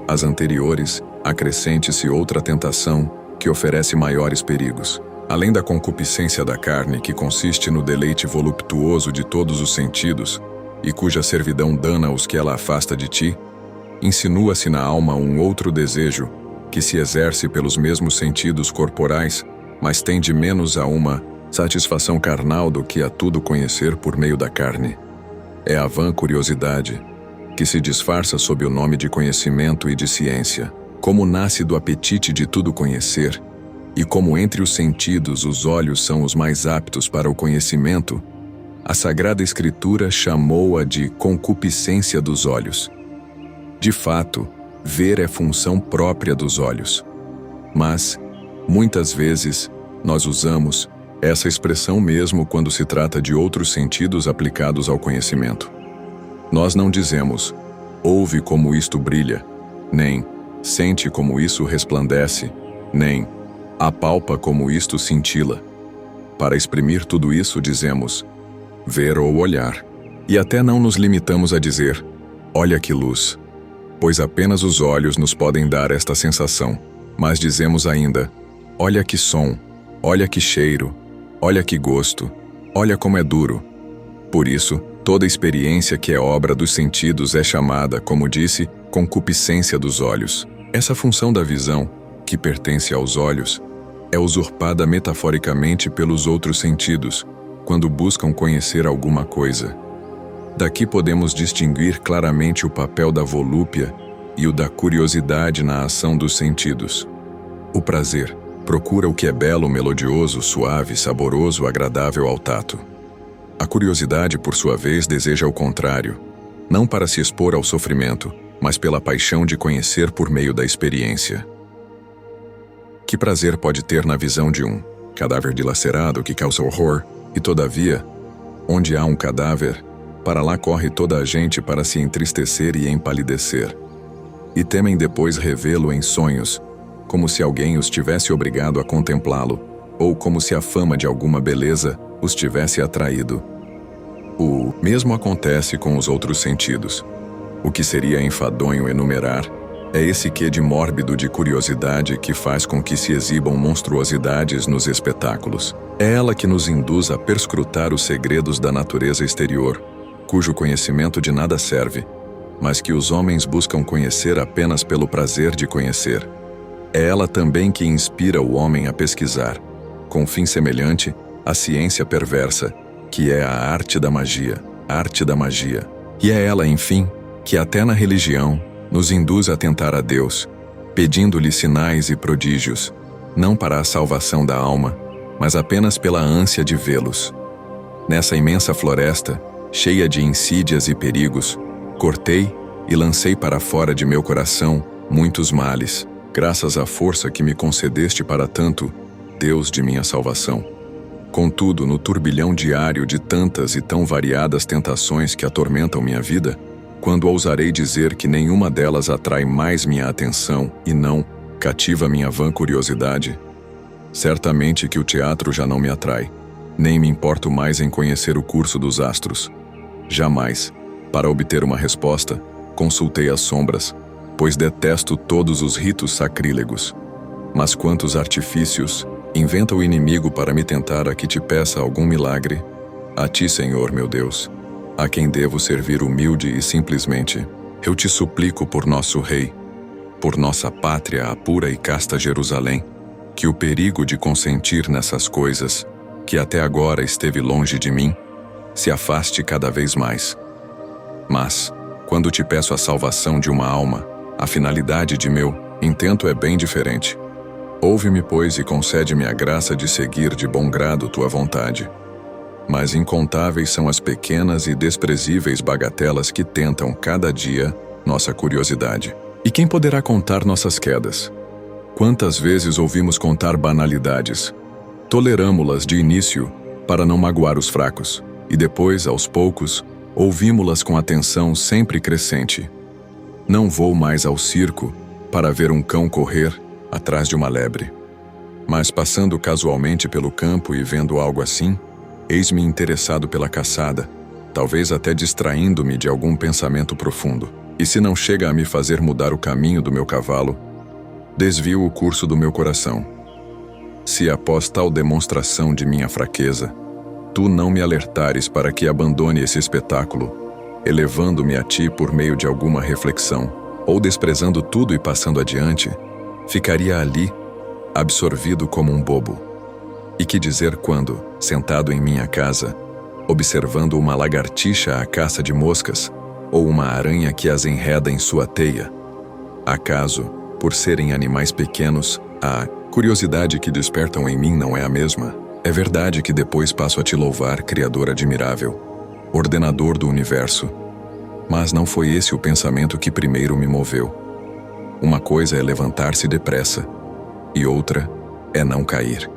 Às anteriores, acrescente-se outra tentação que oferece maiores perigos. Além da concupiscência da carne, que consiste no deleite voluptuoso de todos os sentidos, e cuja servidão dana os que ela afasta de ti, insinua-se na alma um outro desejo, que se exerce pelos mesmos sentidos corporais, mas tende menos a uma satisfação carnal do que a tudo conhecer por meio da carne. É a vã curiosidade, que se disfarça sob o nome de conhecimento e de ciência. Como nasce do apetite de tudo conhecer, e como entre os sentidos os olhos são os mais aptos para o conhecimento, a Sagrada Escritura chamou-a de concupiscência dos olhos. De fato, ver é função própria dos olhos. Mas, muitas vezes, nós usamos essa expressão mesmo quando se trata de outros sentidos aplicados ao conhecimento. Nós não dizemos, ouve como isto brilha, nem sente como isso resplandece, nem apalpa como isto cintila. Para exprimir tudo isso dizemos, ver ou olhar. E até não nos limitamos a dizer, olha que luz, pois apenas os olhos nos podem dar esta sensação, mas dizemos ainda, olha que som, olha que cheiro, olha que gosto, olha como é duro. Por isso, toda experiência que é obra dos sentidos é chamada, como disse, concupiscência dos olhos. Essa função da visão, que pertence aos olhos, é usurpada metaforicamente pelos outros sentidos, quando buscam conhecer alguma coisa. Daqui podemos distinguir claramente o papel da volúpia e o da curiosidade na ação dos sentidos. O prazer procura o que é belo, melodioso, suave, saboroso, agradável ao tato. A curiosidade, por sua vez, deseja o contrário, não para se expor ao sofrimento, mas pela paixão de conhecer por meio da experiência. Que prazer pode ter na visão de um cadáver dilacerado que causa horror, e todavia, onde há um cadáver, para lá corre toda a gente para se entristecer e empalidecer. E temem depois revê-lo em sonhos, como se alguém os tivesse obrigado a contemplá-lo, ou como se a fama de alguma beleza os tivesse atraído. O mesmo acontece com os outros sentidos. O que seria enfadonho enumerar é esse quê de mórbido de curiosidade que faz com que se exibam monstruosidades nos espetáculos. É ela que nos induz a perscrutar os segredos da natureza exterior, cujo conhecimento de nada serve, mas que os homens buscam conhecer apenas pelo prazer de conhecer. É ela também que inspira o homem a pesquisar, com fim semelhante, a ciência perversa, que é a arte da magia, E é ela, enfim, que até na religião nos induz a tentar a Deus, pedindo-lhe sinais e prodígios, não para a salvação da alma, mas apenas pela ânsia de vê-los. Nessa imensa floresta, cheia de insídias e perigos, cortei e lancei para fora de meu coração muitos males, graças à força que me concedeste para tanto, Deus de minha salvação. Contudo, no turbilhão diário de tantas e tão variadas tentações que atormentam minha vida, quando ousarei dizer que nenhuma delas atrai mais minha atenção e não cativa minha vã curiosidade? Certamente que o teatro já não me atrai, nem me importo mais em conhecer o curso dos astros. Jamais, para obter uma resposta, consultei as sombras, pois detesto todos os ritos sacrílegos. Mas quantos artifícios inventa o inimigo para me tentar a que te peça algum milagre? A ti, Senhor, meu Deus, a quem devo servir humilde e simplesmente, eu te suplico por nosso Rei, por nossa pátria, a pura e casta Jerusalém, que o perigo de consentir nessas coisas, que até agora esteve longe de mim, se afaste cada vez mais. Mas, quando te peço a salvação de uma alma, a finalidade de meu intento é bem diferente. Ouve-me, pois, e concede-me a graça de seguir de bom grado tua vontade. Mas incontáveis são as pequenas e desprezíveis bagatelas que tentam cada dia nossa curiosidade. E quem poderá contar nossas quedas? Quantas vezes ouvimos contar banalidades? Toleramo-las de início para não magoar os fracos, e depois, aos poucos, ouvimo-las com atenção sempre crescente. Não vou mais ao circo para ver um cão correr atrás de uma lebre. Mas passando casualmente pelo campo e vendo algo assim, eis-me interessado pela caçada, talvez até distraindo-me de algum pensamento profundo. E se não chega a me fazer mudar o caminho do meu cavalo, desvio o curso do meu coração. Se após tal demonstração de minha fraqueza, tu não me alertares para que abandone esse espetáculo, elevando-me a ti por meio de alguma reflexão, ou desprezando tudo e passando adiante, ficaria ali, absorvido como um bobo. E que dizer quando, sentado em minha casa, observando uma lagartixa à caça de moscas, ou uma aranha que as enreda em sua teia? Acaso, por serem animais pequenos, a curiosidade que despertam em mim não é a mesma? É verdade que depois passo a te louvar, Criador admirável, ordenador do universo. Mas não foi esse o pensamento que primeiro me moveu. Uma coisa é levantar-se depressa, e outra é não cair.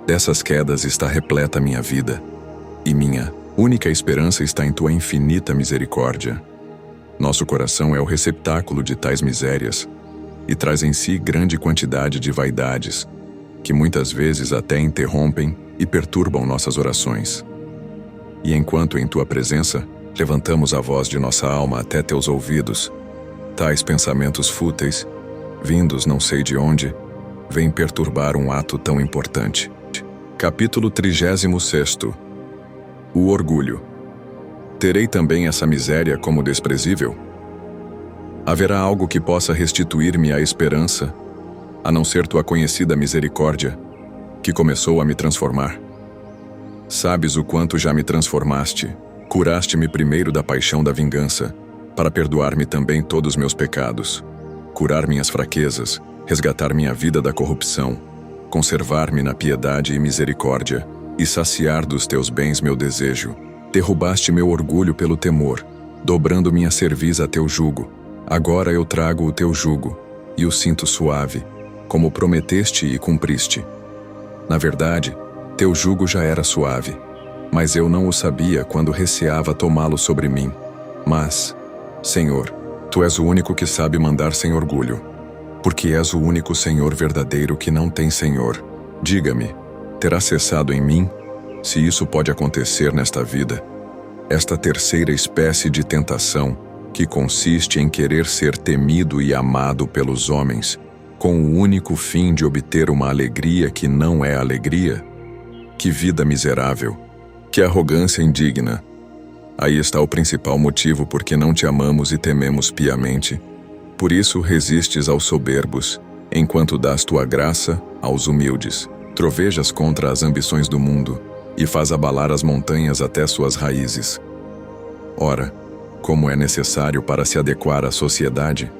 Dessas quedas está repleta minha vida, e minha única esperança está em tua infinita misericórdia. Nosso coração é o receptáculo de tais misérias, e traz em si grande quantidade de vaidades, que muitas vezes até interrompem e perturbam nossas orações. E enquanto em tua presença, levantamos a voz de nossa alma até teus ouvidos, tais pensamentos fúteis, vindos não sei de onde, vêm perturbar um ato tão importante. Capítulo 36. O orgulho. Terei também essa miséria como desprezível? Haverá algo que possa restituir-me a esperança, a não ser tua conhecida misericórdia, que começou a me transformar? Sabes o quanto já me transformaste, curaste-me primeiro da paixão da vingança, para perdoar-me também todos meus pecados, curar minhas fraquezas, resgatar minha vida da corrupção, conservar-me na piedade e misericórdia, e saciar dos teus bens meu desejo. Derrubaste meu orgulho pelo temor, dobrando minha cerviz a teu jugo. Agora eu trago o teu jugo, e o sinto suave, como prometeste e cumpriste. Na verdade, teu jugo já era suave, mas eu não o sabia quando receava tomá-lo sobre mim. Mas, Senhor, tu és o único que sabe mandar sem orgulho, porque és o único Senhor verdadeiro que não tem senhor. Diga-me, terá cessado em mim, se isso pode acontecer nesta vida, esta terceira espécie de tentação, que consiste em querer ser temido e amado pelos homens, com o único fim de obter uma alegria que não é alegria? Que vida miserável! Que arrogância indigna! Aí está o principal motivo por que não te amamos e tememos piamente. Por isso resistes aos soberbos, enquanto dás tua graça aos humildes. Trovejas contra as ambições do mundo, e faz abalar as montanhas até suas raízes. Ora, como é necessário para se adequar à sociedade,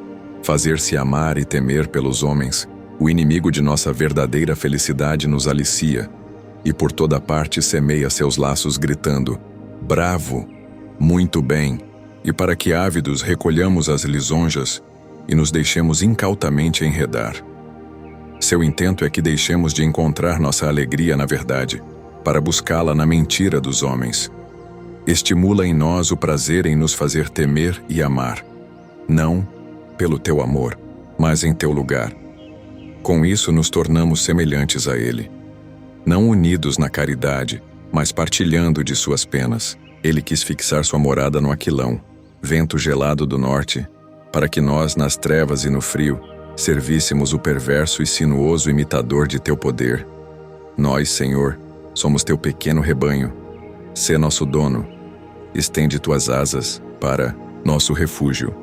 fazer-se amar e temer pelos homens, o inimigo de nossa verdadeira felicidade nos alicia, e por toda parte semeia seus laços gritando: bravo, muito bem, e para que ávidos recolhamos as lisonjas e nos deixemos incautamente enredar. Seu intento é que deixemos de encontrar nossa alegria na verdade, para buscá-la na mentira dos homens. Estimula em nós o prazer em nos fazer temer e amar, não pelo teu amor, mas em teu lugar. Com isso nos tornamos semelhantes a Ele. Não unidos na caridade, mas partilhando de suas penas. Ele quis fixar sua morada no Aquilão, vento gelado do norte, para que nós, nas trevas e no frio, servíssemos o perverso e sinuoso imitador de teu poder. Nós, Senhor, somos teu pequeno rebanho. Sê nosso dono. Estende tuas asas para nosso refúgio.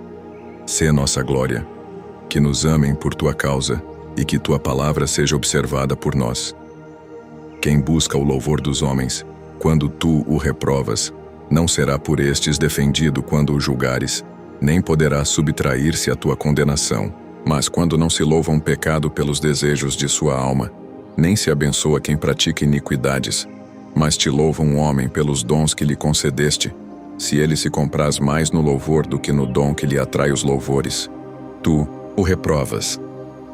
Sê nossa glória. Que nos amem por tua causa e que tua palavra seja observada por nós. Quem busca o louvor dos homens, quando tu o reprovas, não será por estes defendido quando o julgares, nem poderá subtrair-se a tua condenação. Mas quando não se louva um pecado pelos desejos de sua alma, nem se abençoa quem pratica iniquidades, mas te louva um homem pelos dons que lhe concedeste, se ele se compraz mais no louvor do que no dom que lhe atrai os louvores. Tu o reprovas,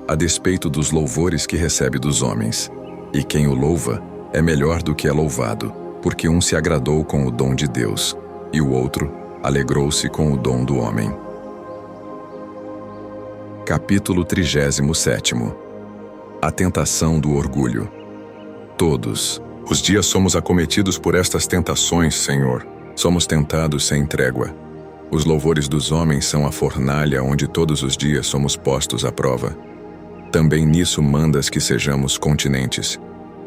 a despeito dos louvores que recebe dos homens. E quem o louva é melhor do que é louvado, porque um se agradou com o dom de Deus, e o outro alegrou-se com o dom do homem. Capítulo 37. A tentação do orgulho. Todos os dias somos acometidos por estas tentações, Senhor. Somos tentados sem trégua. Os louvores dos homens são a fornalha onde todos os dias somos postos à prova. Também nisso mandas que sejamos continentes.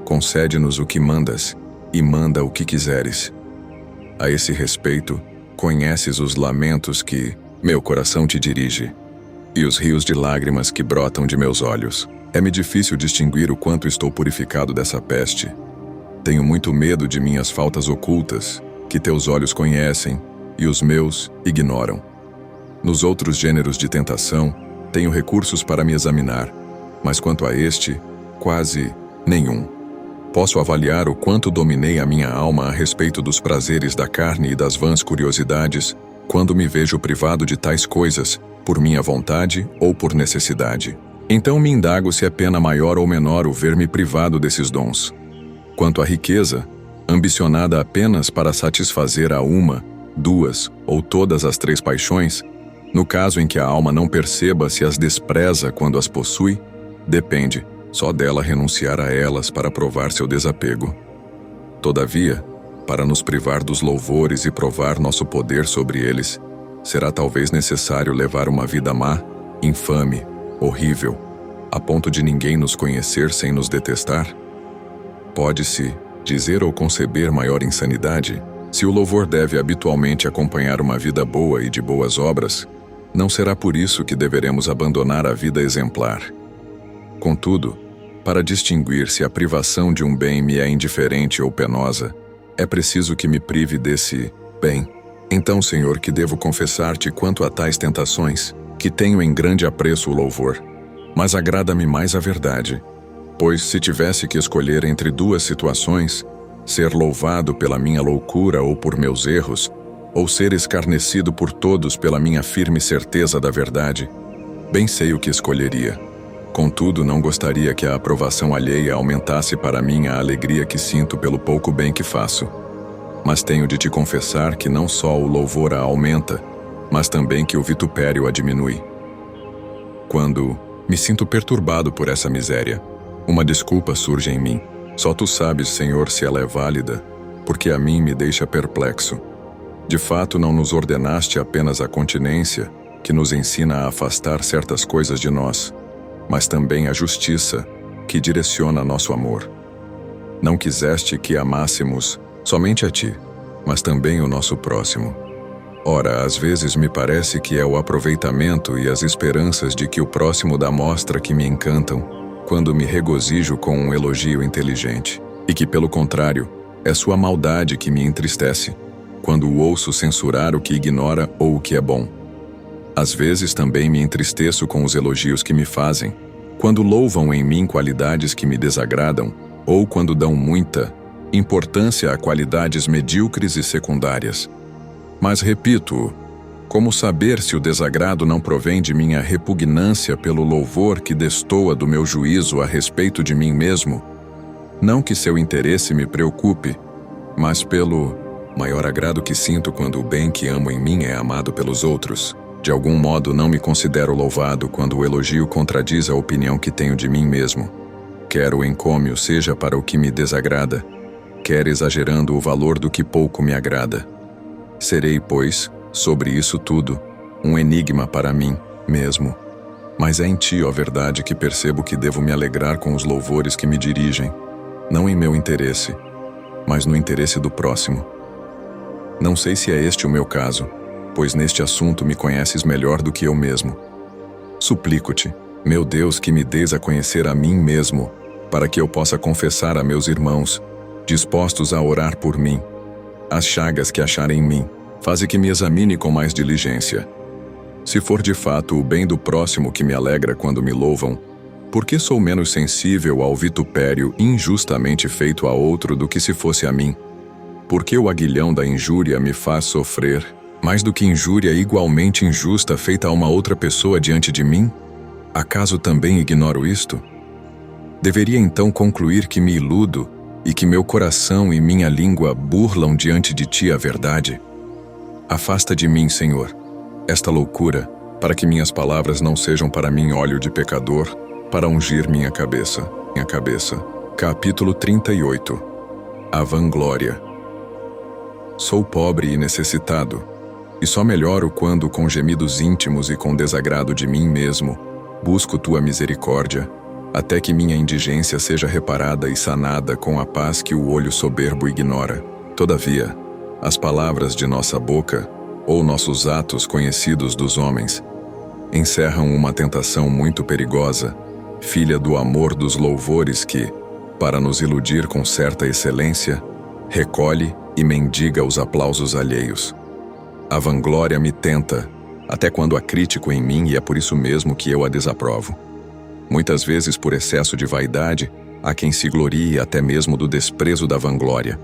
Concede-nos o que mandas, e manda o que quiseres. A esse respeito, conheces os lamentos que meu coração te dirige, e os rios de lágrimas que brotam de meus olhos. É-me difícil distinguir o quanto estou purificado dessa peste. Tenho muito medo de minhas faltas ocultas, que teus olhos conhecem, e os meus ignoram. Nos outros gêneros de tentação, tenho recursos para me examinar, mas quanto a este, quase nenhum. Posso avaliar o quanto dominei a minha alma a respeito dos prazeres da carne e das vãs curiosidades, quando me vejo privado de tais coisas, por minha vontade ou por necessidade. Então me indago se é pena maior ou menor o ver-me privado desses dons. Quanto à riqueza, ambicionada apenas para satisfazer a uma, duas ou todas as três paixões, no caso em que a alma não perceba se as despreza quando as possui, depende só dela renunciar a elas para provar seu desapego. Todavia, para nos privar dos louvores e provar nosso poder sobre eles, será talvez necessário levar uma vida má, infame, horrível, a ponto de ninguém nos conhecer sem nos detestar? Pode-se dizer ou conceber maior insanidade? Se o louvor deve habitualmente acompanhar uma vida boa e de boas obras, não será por isso que deveremos abandonar a vida exemplar. Contudo, para distinguir se a privação de um bem me é indiferente ou penosa, é preciso que me prive desse bem. Então, Senhor, que devo confessar-te quanto a tais tentações, que tenho em grande apreço o louvor, mas agrada-me mais a verdade. Pois se tivesse que escolher entre duas situações, ser louvado pela minha loucura ou por meus erros, ou ser escarnecido por todos pela minha firme certeza da verdade, bem sei o que escolheria. Contudo, não gostaria que a aprovação alheia aumentasse para mim a alegria que sinto pelo pouco bem que faço. Mas tenho de te confessar que não só o louvor a aumenta, mas também que o vitupério a diminui. Quando me sinto perturbado por essa miséria, uma desculpa surge em mim. Só tu sabes, Senhor, se ela é válida, porque a mim me deixa perplexo. De fato, não nos ordenaste apenas a continência, que nos ensina a afastar certas coisas de nós, mas também a justiça, que direciona nosso amor. Não quiseste que amássemos somente a ti, mas também o nosso próximo. Ora, às vezes me parece que é o aproveitamento e as esperanças de que o próximo dá mostra que me encantam, quando me regozijo com um elogio inteligente, e que, pelo contrário, é sua maldade que me entristece, quando o ouço censurar o que ignora ou o que é bom. Às vezes também me entristeço com os elogios que me fazem, quando louvam em mim qualidades que me desagradam, ou quando dão muita importância a qualidades medíocres e secundárias. Mas repito, Como saber se o desagrado não provém de minha repugnância pelo louvor que destoa do meu juízo a respeito de mim mesmo? Não que seu interesse me preocupe, mas pelo maior agrado que sinto quando o bem que amo em mim é amado pelos outros. De algum modo não me considero louvado quando o elogio contradiz a opinião que tenho de mim mesmo. Quer o encômio seja para o que me desagrada, quer exagerando o valor do que pouco me agrada. Serei, pois, sobre isso tudo, um enigma para mim mesmo. Mas é em ti, ó verdade, que percebo que devo me alegrar com os louvores que me dirigem, não em meu interesse, mas no interesse do próximo. Não sei se é este o meu caso, pois neste assunto me conheces melhor do que eu mesmo. Suplico-te, meu Deus, que me deis a conhecer a mim mesmo, para que eu possa confessar a meus irmãos, dispostos a orar por mim, as chagas que acharem em mim. Faze que me examine com mais diligência. Se for de fato o bem do próximo que me alegra quando me louvam, por que sou menos sensível ao vitupério injustamente feito a outro do que se fosse a mim? Por que o aguilhão da injúria me faz sofrer, mais do que injúria igualmente injusta feita a uma outra pessoa diante de mim? Acaso também ignoro isto? Deveria então concluir que me iludo e que meu coração e minha língua burlam diante de ti a verdade? Afasta de mim, Senhor, esta loucura, para que minhas palavras não sejam para mim óleo de pecador, para ungir minha cabeça. Capítulo 38. A vanglória. Sou pobre e necessitado, e só melhoro quando, com gemidos íntimos e com desagrado de mim mesmo, busco tua misericórdia, até que minha indigência seja reparada e sanada com a paz que o olho soberbo ignora. Todavia, as palavras de nossa boca, ou nossos atos conhecidos dos homens, encerram uma tentação muito perigosa, filha do amor dos louvores que, para nos iludir com certa excelência, recolhe e mendiga os aplausos alheios. A vanglória me tenta, até quando há crítico em mim, e é por isso mesmo que eu a desaprovo. Muitas vezes, por excesso de vaidade, há quem se glorie até mesmo do desprezo da vanglória.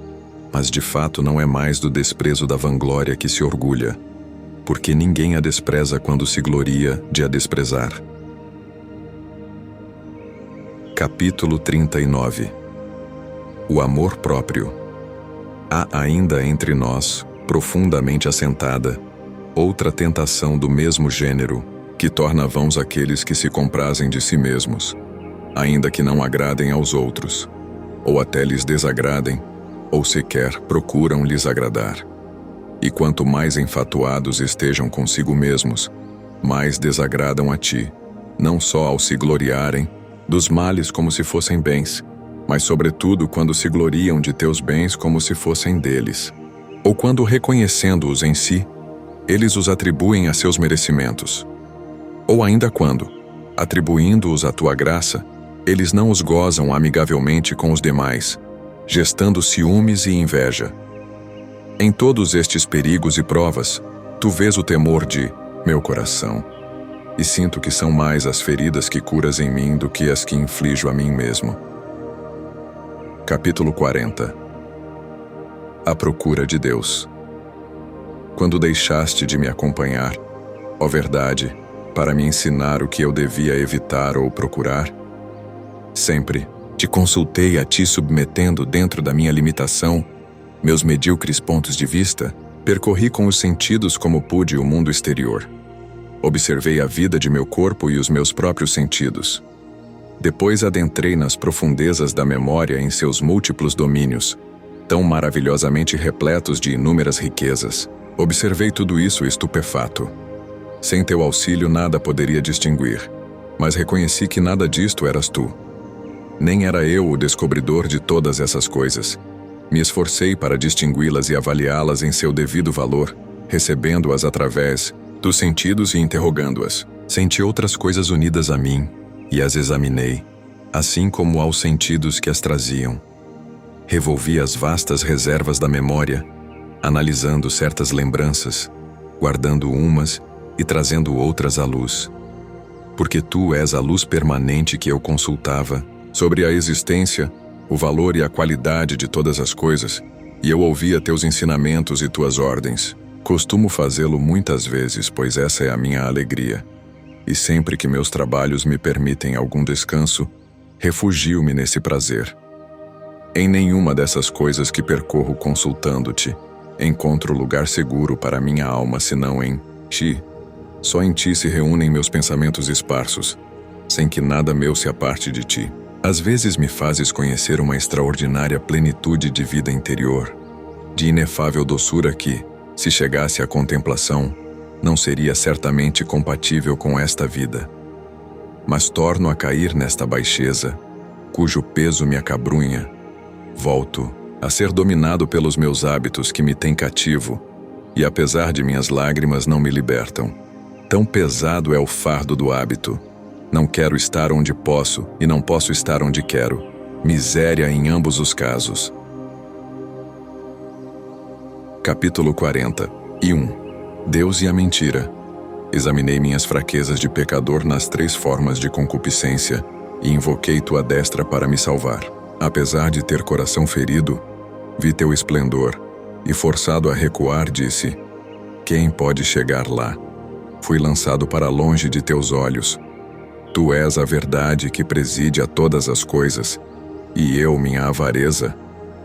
Mas de fato não é mais do desprezo da vanglória que se orgulha, porque ninguém a despreza quando se gloria de a desprezar. Capítulo 39. O amor próprio. Há ainda entre nós, profundamente assentada, outra tentação do mesmo gênero, que torna vãos aqueles que se comprazem de si mesmos, ainda que não agradem aos outros, ou até lhes desagradem, ou sequer procuram lhes agradar. E quanto mais enfatuados estejam consigo mesmos, mais desagradam a ti, não só ao se gloriarem dos males como se fossem bens, mas sobretudo quando se gloriam de teus bens como se fossem deles, ou quando, reconhecendo-os em si, eles os atribuem a seus merecimentos. Ou ainda quando, atribuindo-os à tua graça, eles não os gozam amigavelmente com os demais, gestando ciúmes e inveja. Em todos estes perigos e provas, tu vês o temor de meu coração, e sinto que são mais as feridas que curas em mim do que as que inflijo a mim mesmo. Capítulo 40. A procura de Deus. Quando deixaste de me acompanhar, ó verdade, para me ensinar o que eu devia evitar ou procurar, sempre te consultei a ti submetendo dentro da minha limitação, meus medíocres pontos de vista, percorri com os sentidos como pude o mundo exterior. Observei a vida de meu corpo e os meus próprios sentidos. Depois adentrei nas profundezas da memória em seus múltiplos domínios, tão maravilhosamente repletos de inúmeras riquezas. Observei tudo isso estupefato. Sem teu auxílio nada poderia distinguir, mas reconheci que nada disto eras tu. Nem era eu o descobridor de todas essas coisas. Me esforcei para distingui-las e avaliá-las em seu devido valor, recebendo-as através dos sentidos e interrogando-as. Senti outras coisas unidas a mim, e as examinei, assim como aos sentidos que as traziam. Revolvi as vastas reservas da memória, analisando certas lembranças, guardando umas e trazendo outras à luz. Porque tu és a luz permanente que eu consultava, sobre a existência, o valor e a qualidade de todas as coisas, e eu ouvia teus ensinamentos e tuas ordens. Costumo fazê-lo muitas vezes, pois essa é a minha alegria. E sempre que meus trabalhos me permitem algum descanso, refugio-me nesse prazer. Em nenhuma dessas coisas que percorro consultando-te, encontro lugar seguro para minha alma senão em ti. Só em ti se reúnem meus pensamentos esparsos, sem que nada meu se aparte de ti. Às vezes me fazes conhecer uma extraordinária plenitude de vida interior, de inefável doçura que, se chegasse à contemplação, não seria certamente compatível com esta vida. Mas torno a cair nesta baixeza, cujo peso me acabrunha. Volto a ser dominado pelos meus hábitos que me têm cativo, e apesar de minhas lágrimas não me libertam. Tão pesado é o fardo do hábito. Não quero estar onde posso e não posso estar onde quero. Miséria em ambos os casos. Capítulo 41. Deus e a mentira. Examinei minhas fraquezas de pecador nas 3 formas de concupiscência e invoquei tua destra para me salvar. Apesar de ter coração ferido, vi teu esplendor e, forçado a recuar, disse: quem pode chegar lá? Fui lançado para longe de teus olhos. Tu és a verdade que preside a todas as coisas, e eu, minha avareza,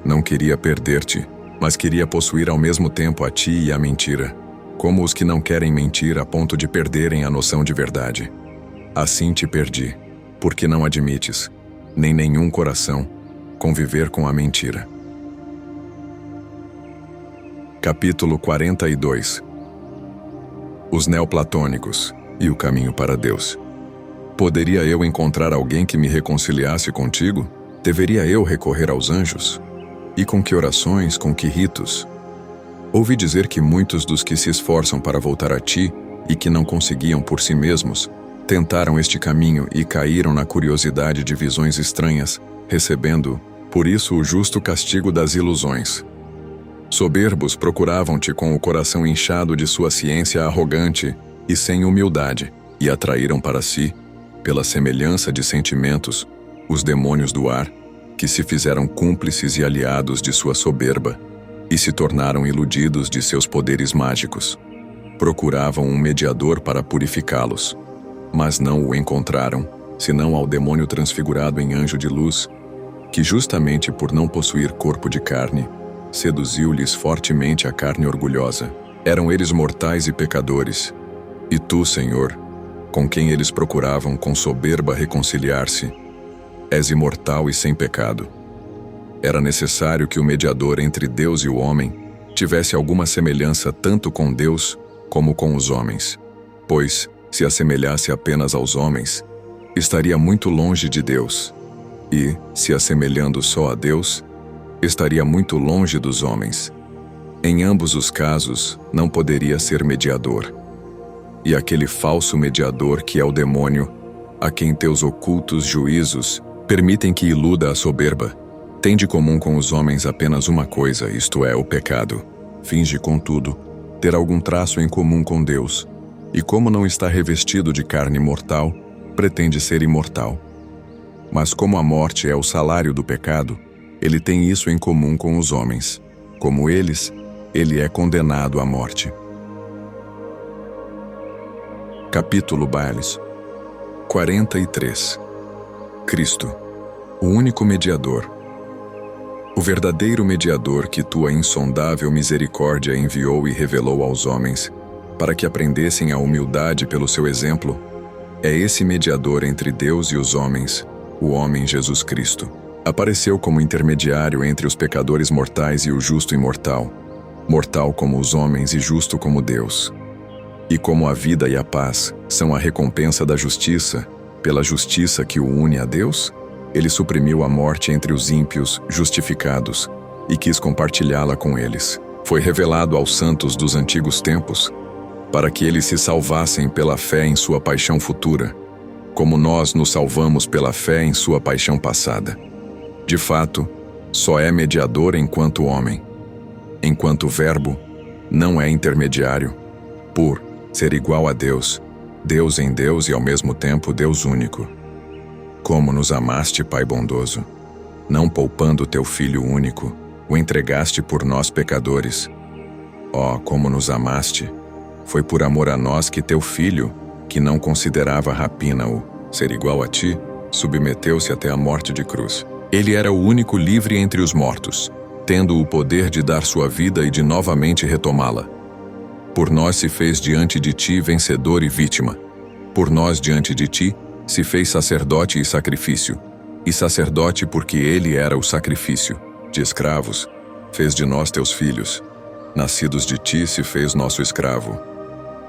não queria perder-te, mas queria possuir ao mesmo tempo a ti e a mentira, como os que não querem mentir a ponto de perderem a noção de verdade. Assim te perdi, porque não admites, nem nenhum coração, conviver com a mentira. Capítulo 42. Os neoplatônicos e o caminho para Deus. Poderia eu encontrar alguém que me reconciliasse contigo? Deveria eu recorrer aos anjos? E com que orações, com que ritos? Ouvi dizer que muitos dos que se esforçam para voltar a ti e que não conseguiam por si mesmos, tentaram este caminho e caíram na curiosidade de visões estranhas, recebendo, por isso, o justo castigo das ilusões. Soberbos procuravam-te com o coração inchado de sua ciência arrogante e sem humildade, e atraíram para si, pela semelhança de sentimentos, os demônios do ar, que se fizeram cúmplices e aliados de sua soberba, e se tornaram iludidos de seus poderes mágicos. Procuravam um mediador para purificá-los, mas não o encontraram, senão ao demônio transfigurado em anjo de luz, que justamente por não possuir corpo de carne, seduziu-lhes fortemente a carne orgulhosa. Eram eles mortais e pecadores, e tu, Senhor, com quem eles procuravam com soberba reconciliar-se, és imortal e sem pecado. Era necessário que o mediador entre Deus e o homem tivesse alguma semelhança tanto com Deus como com os homens, pois, se assemelhasse apenas aos homens, estaria muito longe de Deus, e, se assemelhando só a Deus, estaria muito longe dos homens. Em ambos os casos, não poderia ser mediador. E aquele falso mediador que é o demônio, a quem teus ocultos juízos permitem que iluda a soberba, tem de comum com os homens apenas uma coisa, isto é, o pecado. Finge, contudo, ter algum traço em comum com Deus, e como não está revestido de carne mortal, pretende ser imortal. Mas como a morte é o salário do pecado, ele tem isso em comum com os homens. Como eles, ele é condenado à morte. Capítulo 43. Cristo, o único mediador. O verdadeiro mediador que tua insondável misericórdia enviou e revelou aos homens, para que aprendessem a humildade pelo seu exemplo, é esse mediador entre Deus e os homens, o homem Jesus Cristo. Apareceu como intermediário entre os pecadores mortais e o justo imortal, mortal como os homens e justo como Deus. E como a vida e a paz são a recompensa da justiça, pela justiça que o une a Deus, ele suprimiu a morte entre os ímpios justificados e quis compartilhá-la com eles. Foi revelado aos santos dos antigos tempos, para que eles se salvassem pela fé em sua paixão futura, como nós nos salvamos pela fé em sua paixão passada. De fato, só é mediador enquanto homem. Enquanto verbo, não é intermediário, por ser igual a Deus, Deus em Deus e ao mesmo tempo Deus único. Como nos amaste, Pai bondoso, não poupando teu Filho único, o entregaste por nós pecadores. Ó, como nos amaste! Foi por amor a nós que teu filho, que não considerava rapina o ser igual a ti, submeteu-se até a morte de cruz. Ele era o único livre entre os mortos, tendo o poder de dar sua vida e de novamente retomá-la. Por nós se fez diante de ti vencedor e vítima. Por nós diante de ti se fez sacerdote e sacrifício. E sacerdote porque ele era o sacrifício. De escravos, fez de nós teus filhos. Nascidos de ti se fez nosso escravo.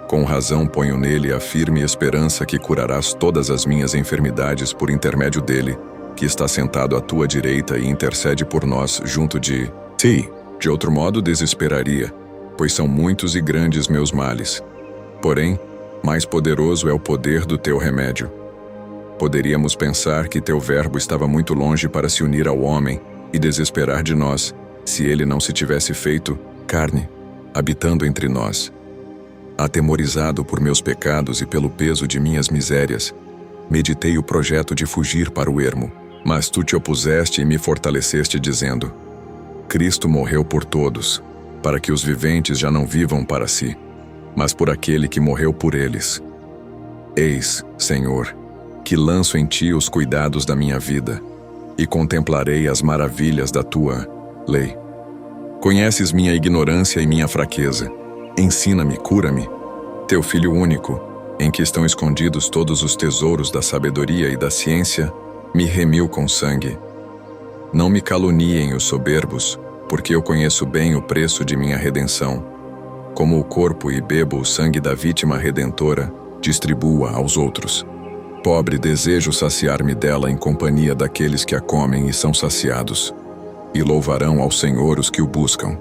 Com razão ponho nele a firme esperança que curarás todas as minhas enfermidades por intermédio dele, que está sentado à tua direita e intercede por nós junto de ti. De outro modo desesperaria, pois são muitos e grandes meus males. Porém, mais poderoso é o poder do teu remédio. Poderíamos pensar que teu verbo estava muito longe para se unir ao homem e desesperar de nós, se ele não se tivesse feito carne, habitando entre nós. Atemorizado por meus pecados e pelo peso de minhas misérias, meditei o projeto de fugir para o ermo, mas tu te opuseste e me fortaleceste dizendo: Cristo morreu por todos, para que os viventes já não vivam para si, mas por aquele que morreu por eles. Eis, Senhor, que lanço em ti os cuidados da minha vida, e contemplarei as maravilhas da tua lei. Conheces minha ignorância e minha fraqueza. Ensina-me, cura-me. Teu Filho único, em que estão escondidos todos os tesouros da sabedoria e da ciência, me remiu com sangue. Não me caluniem os soberbos, porque eu conheço bem o preço de minha redenção. Como o corpo e bebo o sangue da vítima redentora, distribua aos outros. Pobre desejo saciar-me dela em companhia daqueles que a comem e são saciados. E louvarão ao Senhor os que o buscam,